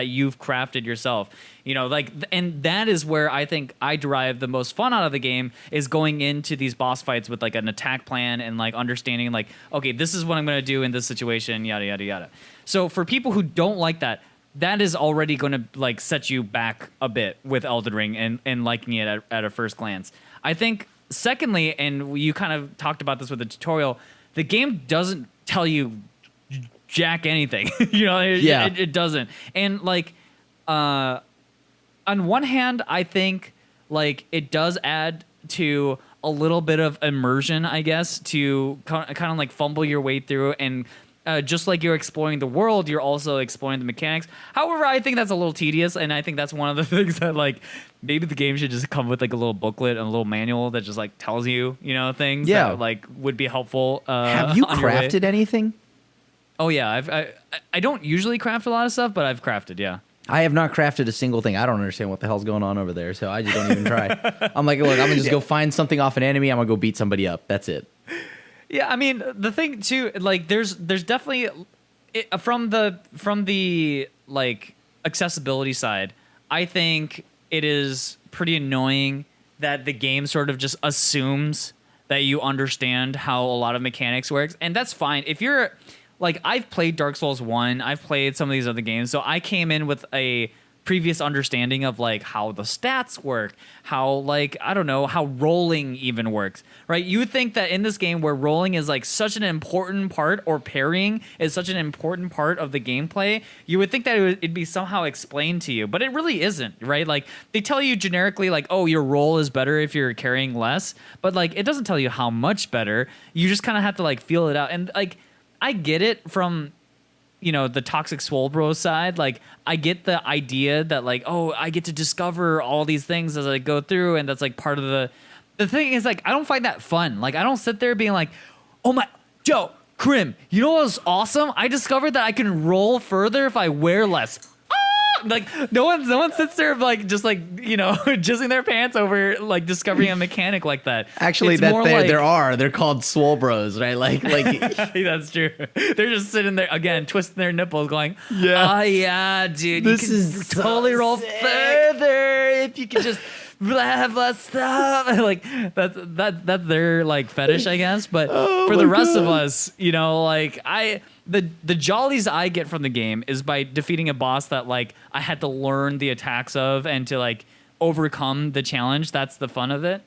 you've crafted yourself. You know, like, and that is where I think I derive the most fun out of the game, is going into these boss fights with like an attack plan and like understanding like, okay, this is what I'm going to do in this situation, yada yada yada. So for people who don't like that, that is already going to like set you back a bit with Elden Ring and liking it at a first glance. I think secondly, and you kind of talked about this with the tutorial, the game doesn't tell you jack anything. You know, it doesn't. And like on one hand, I think like it does add to a little bit of immersion, I guess, to kind of like fumble your way through, and just like you're exploring the world, you're also exploring the mechanics. However, I think that's a little tedious, and I think that's one of the things that like maybe the game should just come with like a little booklet and a little manual that just like tells you, you know, things that like would be helpful. Have you crafted anything? Oh yeah, I don't usually craft a lot of stuff, but I've crafted, yeah. I have not crafted a single thing. I don't understand what the hell's going on over there, so I just don't even try. I'm like, look, I'm gonna just go find something off an enemy. I'm gonna go beat somebody up. That's it. Yeah, I mean, the thing too, like, there's definitely from the like accessibility side, I think it is pretty annoying that the game sort of just assumes that you understand how a lot of mechanics works, and that's fine if you're like, I've played Dark Souls 1, I've played some of these other games, so I came in with a previous understanding of like how the stats work, how, like, I don't know, how rolling even works, right? You would think that in this game where rolling is like such an important part, or parrying is such an important part of the gameplay, you would think that it'd be somehow explained to you, but it really isn't, right? Like, they tell you generically like, oh, your roll is better if you're carrying less, but like it doesn't tell you how much better. You just kind of have to like feel it out. And like, I get it from, you know, the Toxic Swole Bro side. Like, I get the idea that like, oh, I get to discover all these things as I go through, and that's like part of the thing is like, I don't find that fun. Like, I don't sit there being like, oh my, Joe, Crim, you know what was awesome? I discovered that I can roll further if I wear less. Like, no one sits there like just like, you know, jizzing their pants over like discovering a mechanic like that. Actually, It's that more like, they're called swole bros, right? Like that's true. They're just sitting there again, twisting their nipples, going, Yeah. "Oh yeah, dude, This you can is so totally roll sick. further if you can just have less stuff." Like that's their like fetish, I guess. But for the my rest of God. us, you know, like the jollies I get from the game is by defeating a boss that like I had to learn the attacks of and to like overcome the challenge. That's the fun of it.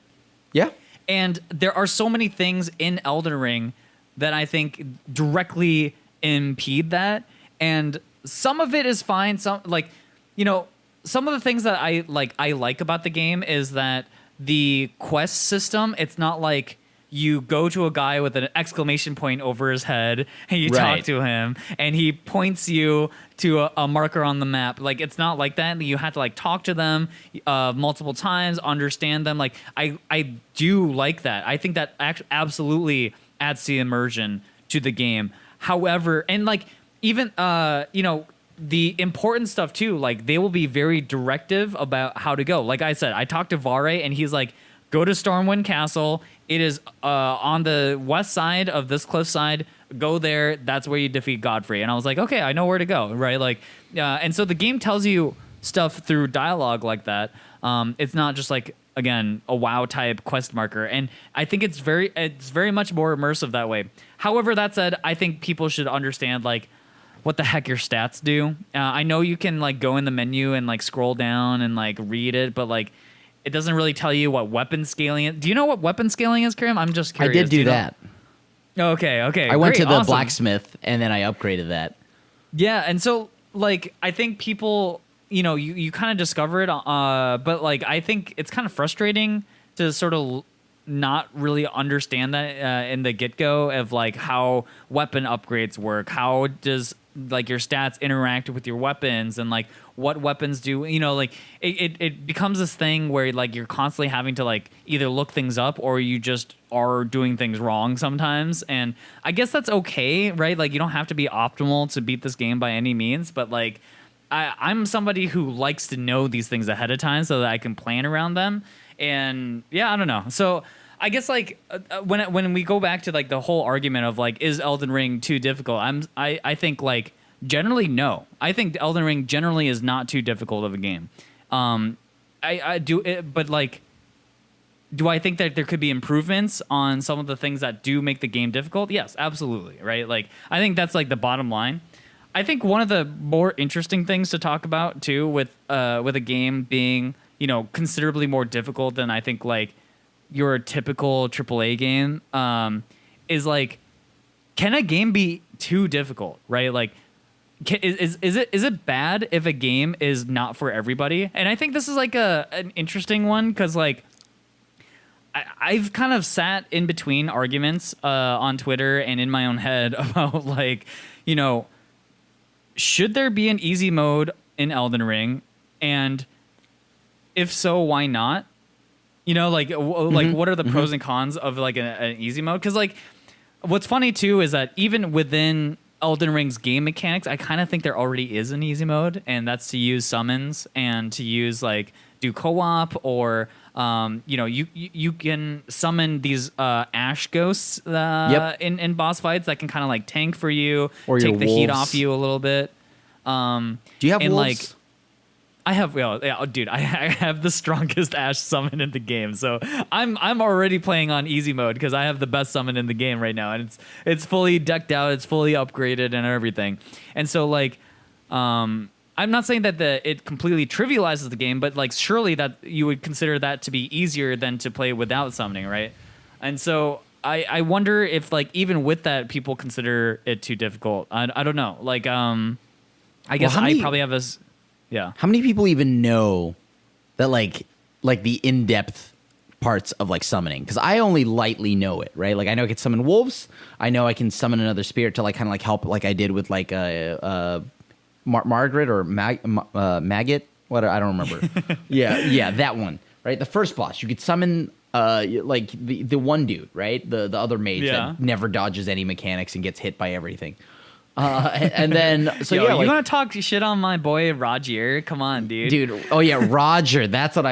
yeah. And there are so many things in Elden Ring that I think directly impede that. And some of it is fine. Some, like, you know, some of the things that I like about the game is that the quest system, it's not like you go to a guy with an exclamation point over his head and you Right. talk to him and he points you to a marker on the map. Like, it's not like that. You have to like talk to them multiple times, understand them. Like, I do like that. I think that absolutely adds the immersion to the game. However, and like, even you know, the important stuff too, like they will be very directive about how to go. Like I said, I talked to Vare and he's like, go to Stormwind Castle. It is on the west side of this cliffside. Go there. That's where you defeat Godfrey. And I was like, okay, I know where to go, right? Like, and so the game tells you stuff through dialogue like that. It's not just like, again, a WoW type quest marker. And I think it's very much more immersive that way. However, that said, I think people should understand like what the heck your stats do. I know you can like go in the menu and like scroll down and like read it, but like, it doesn't really tell you what weapon scaling is. Do you know what weapon scaling is, Krim? I'm just I curious. did do you know? that. Okay. I went Great, to the awesome. blacksmith and then I upgraded that. Yeah, and so like I think people, you know, you kind of discover it, but like I think it's kind of frustrating to sort of not really understand that in the get-go of like how weapon upgrades work. How does like your stats interact with your weapons, and like what weapons do, you know, like it becomes this thing where like you're constantly having to like either look things up or you just are doing things wrong sometimes. And I guess that's okay, right? Like you don't have to be optimal to beat this game by any means, but like I'm somebody who likes to know these things ahead of time so that I can plan around them. And yeah, I don't know. So I guess like when we go back to like the whole argument of like, is Elden Ring too difficult? I think like generally no. I think Elden Ring generally is not too difficult of a game. I do it, but like, do I think that there could be improvements on some of the things that do make the game difficult? Yes, absolutely. Right. Like I think that's like the bottom line. I think one of the more interesting things to talk about too with a game being, you know, considerably more difficult than I think like your typical AAA game is like, can a game be too difficult, right? Like, is it bad if a game is not for everybody? And I think this is like an interesting one because like I've kind of sat in between arguments on Twitter and in my own head about like, you know, should there be an easy mode in Elden Ring, and if so, why not? You know, like what are the pros and cons of like an easy mode? Because like, what's funny too is that even within Elden Ring's game mechanics, I kind of think there already is an easy mode, and that's to use summons and to use like do co-op, or you can summon these ash ghosts in boss fights that can kind of like tank for you, or take the heat wolves. off you a little bit. Do you have wolves? Like, I have, dude, I have the strongest Ash summon in the game, so I'm already playing on easy mode because I have the best summon in the game right now, and it's fully decked out, it's fully upgraded and everything, and so like, I'm not saying that it completely trivializes the game, but like surely that you would consider that to be easier than to play without summoning, right? And so I wonder if like even with that people consider it too difficult. I don't know, like I guess I probably have this. Yeah. How many people even know that like the in-depth parts of like summoning? Because I only lightly know it, right? Like I know I can summon wolves. I know I can summon another spirit to like kind of like help, like I did with like Margaret or Maggot. What, I don't remember. yeah, that one, right? The first boss, you could summon like the one dude, right? The other mage that never dodges any mechanics and gets hit by everything. And then so Yo, yeah, you like, want to talk shit on my boy Roger? Come on, dude. Oh yeah, Roger. That's what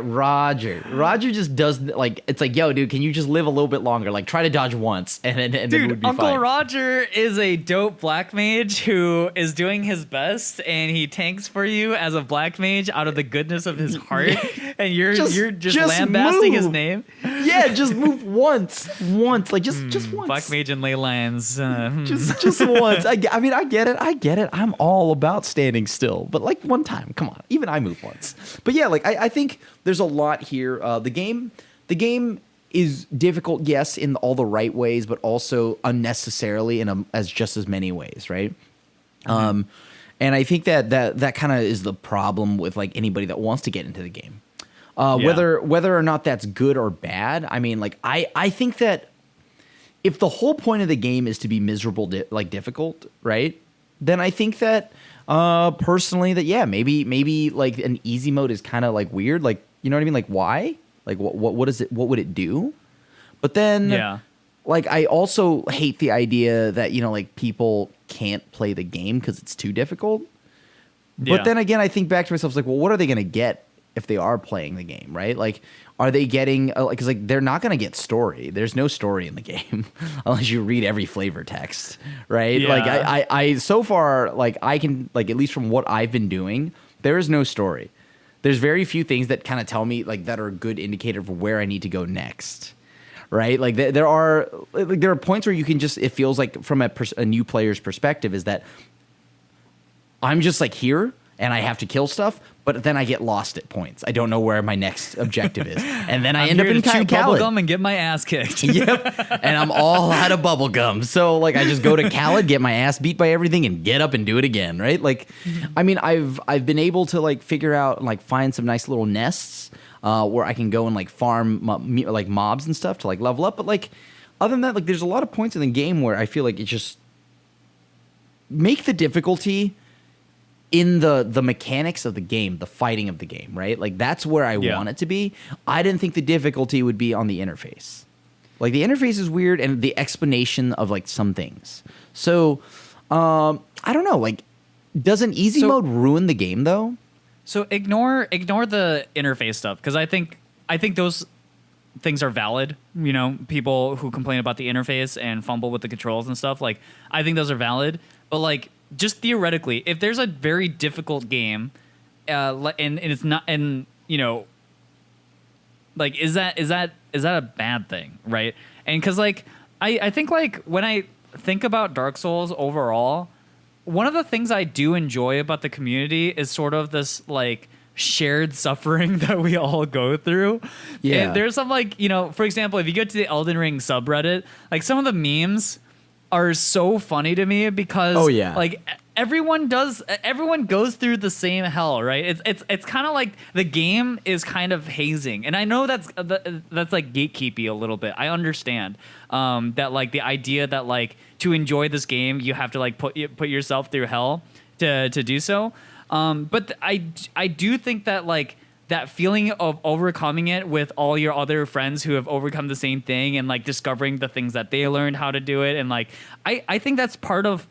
Roger. Roger just does like, it's like, yo, dude, can you just live a little bit longer? Like try to dodge once, and then it would be Uncle fine. Roger is a dope black mage who is doing his best, and he tanks for you as a black mage out of the goodness of his heart, and you're just lambasting his name. Yeah, just move once, like just once. Black mage and ley lines. Just once. I mean, I get it. I'm all about standing still, but like one time, come on. Even I move once. But yeah, like I think there's a lot here. The game is difficult, yes, in all the right ways, but also unnecessarily in as just as many ways, right? Mm-hmm. And I think that kind of is the problem with like anybody that wants to get into the game. Whether or not that's good or bad. I mean, like I think that if the whole point of the game is to be miserable, difficult, right? Then I think that personally that yeah, maybe like an easy mode is kind of like weird, like, you know what I mean? Like why? Like what is it? What would it do? But then like I also hate the idea that, you know, like people can't play the game because it's too difficult. But then again, I think back to myself like, well, what are they going to get if they are playing the game, right? Like, are they getting because like they're not going to get story. There's no story in the game unless you read every flavor text, right? Yeah. Like I so far, like I can, like, at least from what I've been doing, there is no story. There's very few things that kind of tell me like that are a good indicator for where I need to go next, right? Like there are points where you can just, it feels like from a new player's perspective is that I'm just like here and I have to kill stuff, but then I get lost at points. I don't know where my next objective is, and then I end up in chew Khaled. bubblegum and get my ass kicked. Yep, and I'm all out of bubblegum. So like I just go to Khaled, get my ass beat by everything, and get up and do it again, right? Like, I mean, I've been able to like figure out and like find some nice little nests where I can go and like farm like mobs and stuff to like level up. But like other than that, like there's a lot of points in the game where I feel like it just make the difficulty in the mechanics of the game, the fighting of the game, right? Like that's where I want it to be. I didn't think the difficulty would be on the interface. Like the interface is weird and the explanation of like some things. So I don't know. Like, does an easy mode ruin the game though? So ignore the interface stuff because I think those things are valid. You know, people who complain about the interface and fumble with the controls and stuff. Like I think those are valid, but like, just theoretically, if there's a very difficult game, and it's not, and you know, like is that a bad thing, right? And because like I think like when I think about Dark Souls overall, one of the things I do enjoy about the community is sort of this like shared suffering that we all go through. Yeah, and there's some like, you know, for example, if you go to the Elden Ring subreddit, like some of the memes are so funny to me because like everyone goes through the same hell, right? It's kind of like the game is kind of hazing, and I know that's like gatekeepy a little bit. I understand that like the idea that like to enjoy this game you have to like put yourself through hell to do so. But I do think that like that feeling of overcoming it with all your other friends who have overcome the same thing and like discovering the things that they learned how to do it. And like, I think that's part of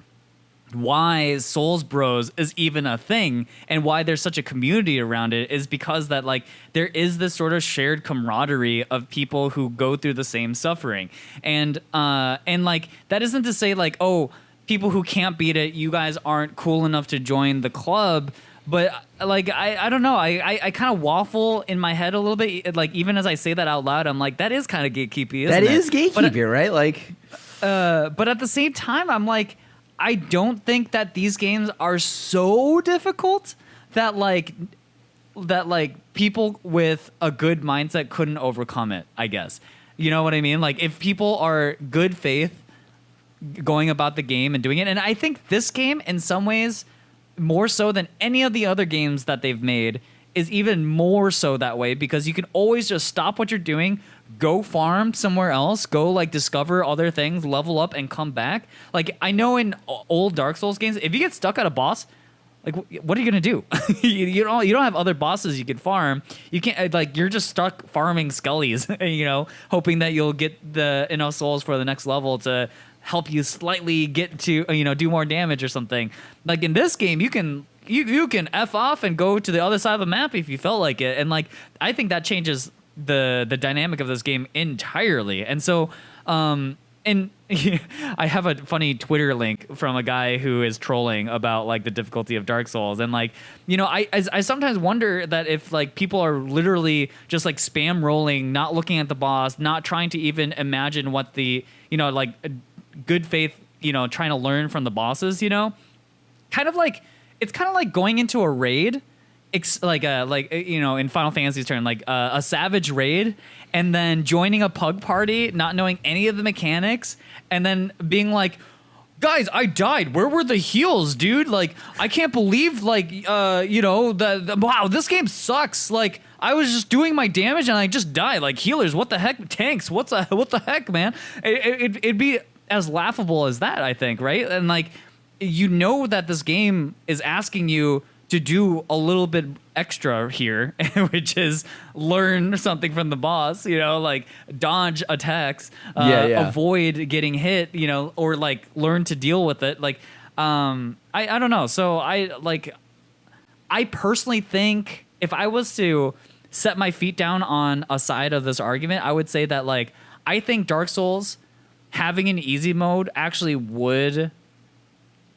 why Souls Bros is even a thing and why there's such a community around it is because that like there is this sort of shared camaraderie of people who go through the same suffering. And like that isn't to say like, oh, people who can't beat it, you guys aren't cool enough to join the club. But like I don't know, I kind of waffle in my head a little bit. Like even as I say that out loud, I'm like, that is kind of gatekeepy, isn't it? That is gatekeepy, right? Like, but at the same time, I'm like, I don't think that these games are so difficult that like people with a good mindset couldn't overcome it, I guess. You know what I mean? Like if people are good faith going about the game and doing it. And I think this game in some ways more so than any of the other games that they've made is even more so that way because you can always just stop what you're doing, go farm somewhere else, go like discover other things, level up and come back. Like I know in old Dark Souls games, if you get stuck at a boss, like what are you gonna do? you don't have other bosses you can farm. You can't like you're just stuck farming skellies, you know, hoping that you'll get the enough souls for the next level to help you slightly get to do more damage or something. Like in this game, you can F off and go to the other side of the map if you felt like it, and like I think that changes the dynamic of this game entirely. And so and I have a funny Twitter link from a guy who is trolling about like the difficulty of Dark Souls, and like I sometimes wonder that if like people are literally just like spam rolling, not looking at the boss, not trying to even imagine what the like good faith trying to learn from the bosses, kind of like it's kind of like going into a raid, like in Final Fantasy's turn, like a savage raid, and then joining a pug party, not knowing any of the mechanics, and then being like, guys, I died. Where were the heals, dude? Like, I can't believe, like, wow, this game sucks. Like, I was just doing my damage and I just died. Like, healers, what the heck? Tanks, what the heck, man? It'd be as laughable as that, I think, right? And like, that this game is asking you to do a little bit extra here, which is learn something from the boss, like dodge attacks, avoid getting hit, or like learn to deal with it. Like, I don't know. So I personally think if I was to set my feet down on a side of this argument, I would say that like, I think Dark Souls having an easy mode actually would,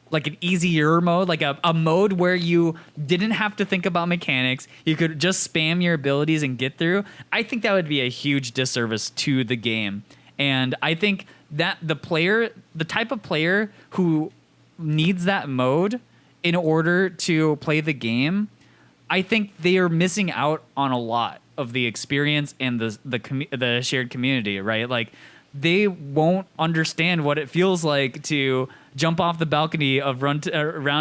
like an easier mode, like a mode where you didn't have to think about mechanics. You could just spam your abilities and get through. I think that would be a huge disservice to the game. And I think that the type of player who needs that mode in order to play the game, I think they are missing out on a lot of the experience and the shared community, right? Like they won't understand what it feels like to jump off the balcony of Round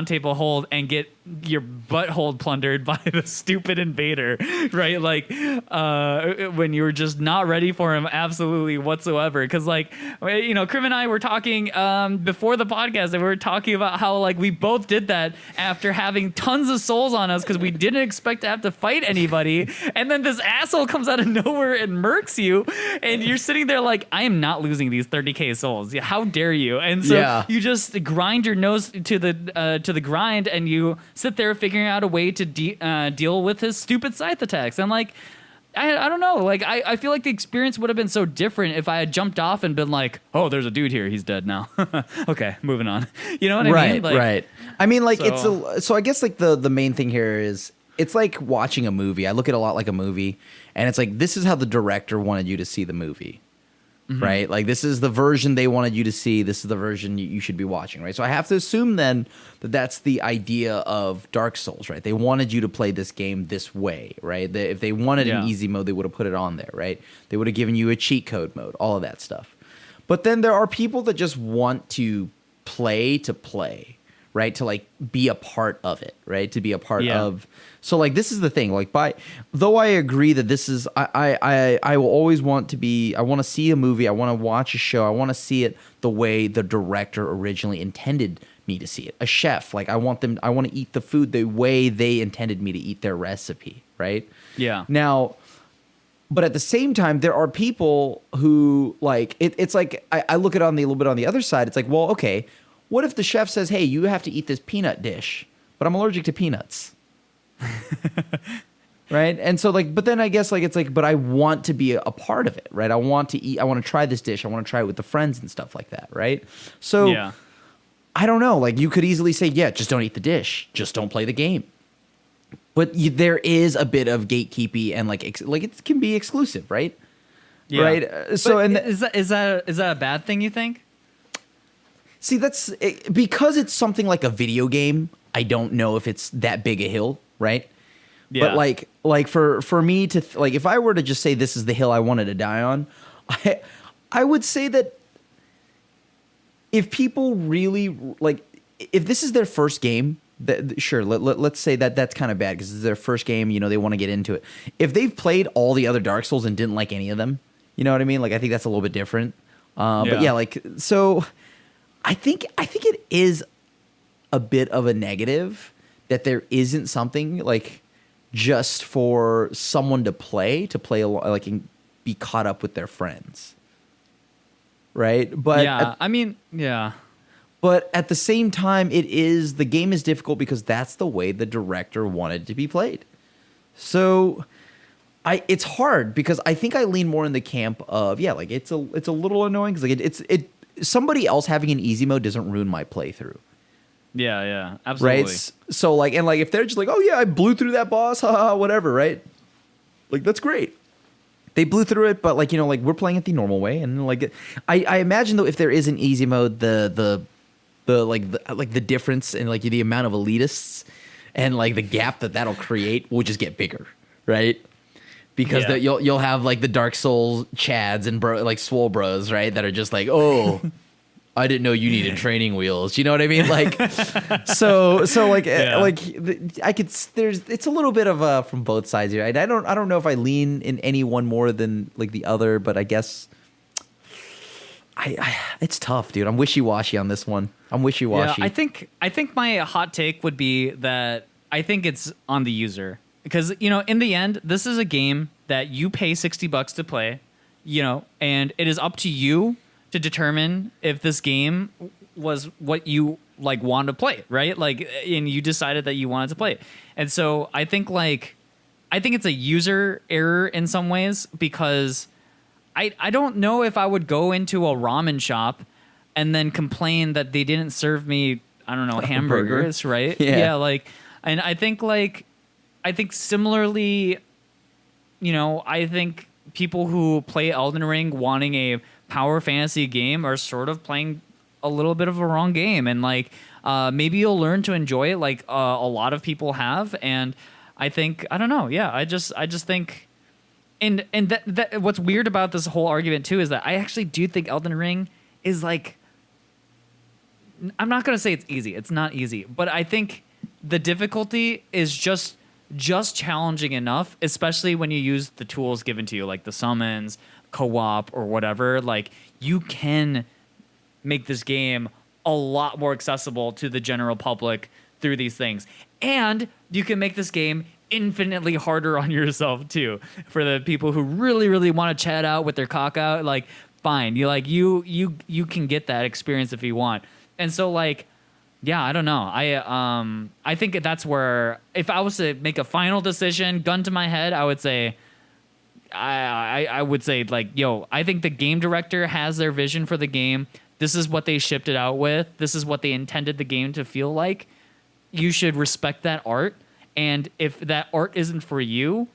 Table Hold and get your butthole plundered by the stupid invader, right? Like when you were just not ready for him absolutely whatsoever. Because like, Crim and I were talking before the podcast, and we were talking about how like we both did that after having tons of souls on us because we didn't expect to have to fight anybody. And then this asshole comes out of nowhere and murks you. And you're sitting there like, I am not losing these 30k souls. How dare you? And so you just grind your nose to the grind, and you sit there figuring out a way to deal with his stupid scythe attacks. And like, I don't know, like I feel like the experience would have been so different if I had jumped off and been like, oh, there's a dude here, he's dead now. Okay, moving on. You know what I mean? Like, right. I mean, like so I guess like the main thing here is it's like watching a movie. I look at it a lot like a movie, and it's like this is how the director wanted you to see the movie. Mm-hmm. Right? Like this is the version they wanted you to see. This is the version you should be watching, right? So I have to assume then that that's the idea of Dark Souls, right? They wanted you to play this game this way, right? If they wanted an easy mode, they would have put it on there, right? They would have given you a cheat code mode, all of that stuff. But then there are people that just want to play, right? To like be a part of it, right? To be a part of. So like this is the thing. Like though I agree that this is I will always want to be. I want to see a movie. I want to watch a show. I want to see it the way the director originally intended me to see it. A chef, like I want to eat the food the way they intended me to eat their recipe, right? Yeah. Now, but at the same time, there are people who like it's like I look at it on a little bit on the other side. It's like, well, okay, what if the chef says, hey, you have to eat this peanut dish, but I'm allergic to peanuts? Right? And so like, but then I guess like, it's like, but I want to be a part of it, right? I want to eat, I want to try this dish. I want to try it with the friends and stuff like that, right? So Yeah. I don't know. Like you could easily say, yeah, just don't eat the dish. Just don't play the game. But there is a bit of gatekeeping and like it can be exclusive, right? Yeah. Right. So But and is that a bad thing, you think? see, because it's something like a video game. I don't know if it's that big a hill, right? Yeah. But like for me to like, if I were to just say this is the hill I wanted to die on, I would say that if people really like, if this is their first game, sure, let's say that's kind of bad because it's their first game. You know, they want to get into it. If they've played all the other Dark Souls and didn't like any of them, you know what I mean? Like I think that's a little bit different. But yeah, like so, I think it is a bit of a negative that there isn't something like just for someone to play like and be caught up with their friends, right? But Yeah. I mean, yeah. but at the same time, the game is difficult because that's the way the director wanted it to be played. So it's hard because I think I lean more in the camp of, yeah, like it's a little annoying because like somebody else having an easy mode doesn't ruin my playthrough. Yeah, absolutely. Right? So like, and like if they're just like, oh yeah, I blew through that boss, haha, whatever, right? Like that's great. They blew through it, but like, you know, like we're playing it the normal way, and like I imagine though if there is an easy mode, the difference in like the amount of elitists and like the gap that'll create will just get bigger, right? Because you'll have like the Dark Souls chads and like swole bros, right? That are just like, oh, I didn't know you needed training wheels. You know what I mean? Like, so like it's a little bit of from both sides here. I don't know if I lean in any one more than like the other, but I guess. It's tough, dude. I'm wishy-washy on this one. I'm wishy-washy. Yeah, I think my hot take would be that I think it's on the user because you know in the end this is a game that you pay $60 to play, you know, and it is up to you to determine if this game was what you like wanted to play, right? Like, and you decided that you wanted to play it, and so I think it's a user error in some ways because. I don't know if I would go into a ramen shop and then complain that they didn't serve me, I don't know, hamburgers, right? Yeah. Like, and I think similarly, you know, I think people who play Elden Ring wanting a power fantasy game are sort of playing a little bit of a wrong game. And like, maybe you'll learn to enjoy it like a lot of people have. And I think, I don't know. Yeah. I just think, And that what's weird about this whole argument too is that I actually do think Elden Ring is like, I'm not gonna say it's easy. It's not easy, but I think the difficulty is just challenging enough, especially when you use the tools given to you, like the summons, co-op, or whatever. Like you can make this game a lot more accessible to the general public through these things, and you can make this game infinitely harder on yourself too for the people who really want to chat out with their cock out. Like fine, you can get that experience if you want. And so like yeah, I don't know, I think that's where if I was to make a final decision, gun to my head, I would say I would say like, yo, I think the game director has their vision for the game. This is what they shipped it out with. This is what they intended the game to feel like. You should respect that art. And if that art isn't for you,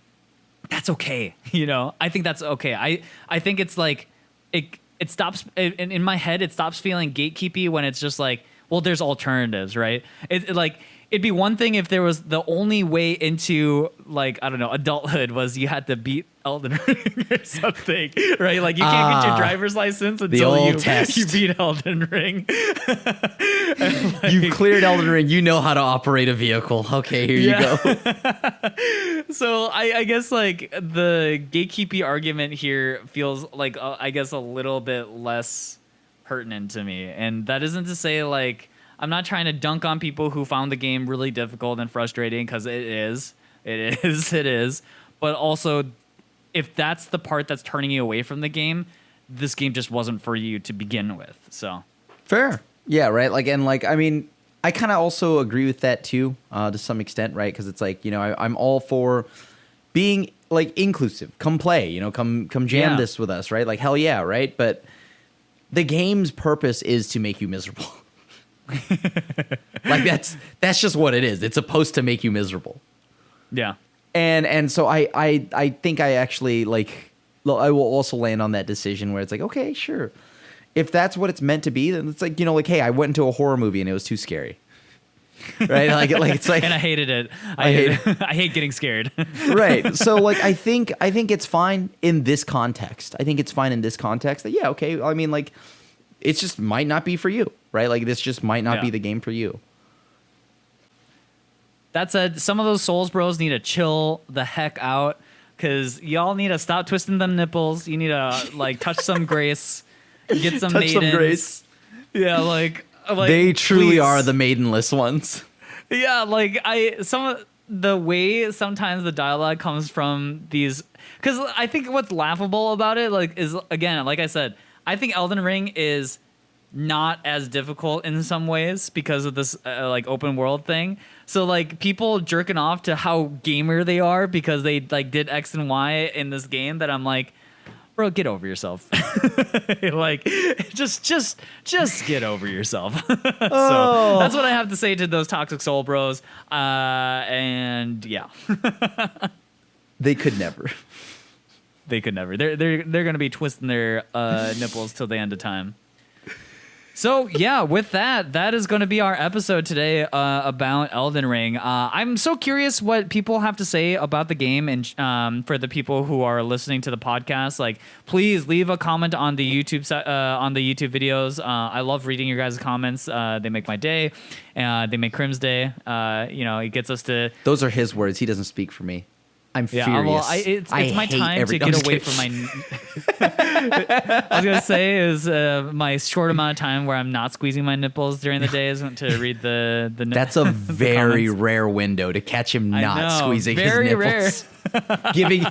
that's okay. You know, I think that's okay. I think it's like it stops in my head. It stops feeling gatekeepy when it's just like, well, there's alternatives, right? It'd be one thing if there was the only way into like, I don't know, adulthood was you had to beat Elden Ring or something, right? Like you can't get your driver's license until you beat Elden Ring. You cleared Elden Ring. You know how to operate a vehicle. Okay, here you go. So I guess like the gatekeepy argument here feels like I guess a little bit less pertinent to me, and that isn't to say like I'm not trying to dunk on people who found the game really difficult and frustrating, because it is. But also, if that's the part that's turning you away from the game, this game just wasn't for you to begin with. So fair. Yeah, right. Like, and like, I mean, I kind of also agree with that too, to some extent, right? Because it's like, I'm all for being like inclusive. Come play, come jam this with us, right? Like, hell yeah, right? But the game's purpose is to make you miserable. Like that's just what it is. It's supposed to make you miserable. Yeah. And so I think I actually like I will also land on that decision where it's like, okay, sure. If that's what it's meant to be, then it's like, like, hey, I went into a horror movie and it was too scary. Right? Like it's like, and I hated it. I hate getting scared. Right. So like I think it's fine in this context. I think it's fine in this context that, yeah, okay. I mean, like, it just might not be for you, right? Like this just might not be the game for you. That said, some of those Souls bros need to chill the heck out, because y'all need to stop twisting them nipples. You need to like touch some grace, get some maidens. Some grace. Yeah, like they truly please. Are the maidenless ones. Yeah, like some of the way sometimes the dialogue comes from these, because I think what's laughable about it, like, is, again, like I said, I think Elden Ring is not as difficult in some ways because of this like open world thing. So like people jerking off to how gamer they are because they like did X and Y in this game, that I'm like, bro, get over yourself. Like just get over yourself. So that's what I have to say to those toxic soul bros. And yeah. They could never. They could never. They're going to be twisting their nipples till the end of time. So yeah, with that is going to be our episode today about Elden Ring. I'm so curious what people have to say about the game, and for the people who are listening to the podcast, like, please leave a comment on the YouTube videos. I love reading your guys' comments. They make my day. They make Crim's day. It gets us to. Those are his words. He doesn't speak for me. I'm furious. Well, it's my time to get away from my. I was gonna say is my short amount of time where I'm not squeezing my nipples during the day is to read the. That's a very rare window to catch him not squeezing his nipples. Rare. Giving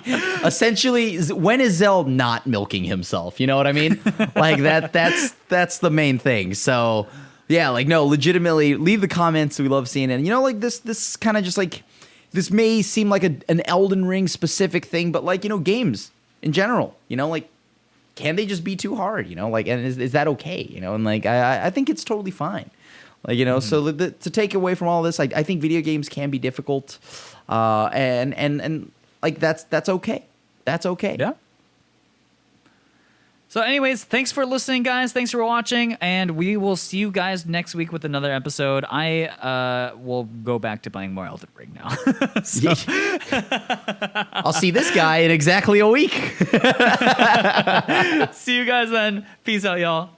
essentially, when is Xell not milking himself? You know what I mean? Like that. That's the main thing. So yeah, like, no, legitimately, leave the comments. We love seeing it. And, like this kind of just like. This may seem like an Elden Ring specific thing, but like, games in general, like, can they just be too hard, like, and is that okay, and like, I think it's totally fine. Like, so to take away from all this, I think video games can be difficult. And like, that's okay. That's okay. Yeah. So anyways, thanks for listening, guys. Thanks for watching, and we will see you guys next week with another episode. I will go back to playing more Elden Ring now. I'll see this guy in exactly a week. See you guys then. Peace out, y'all.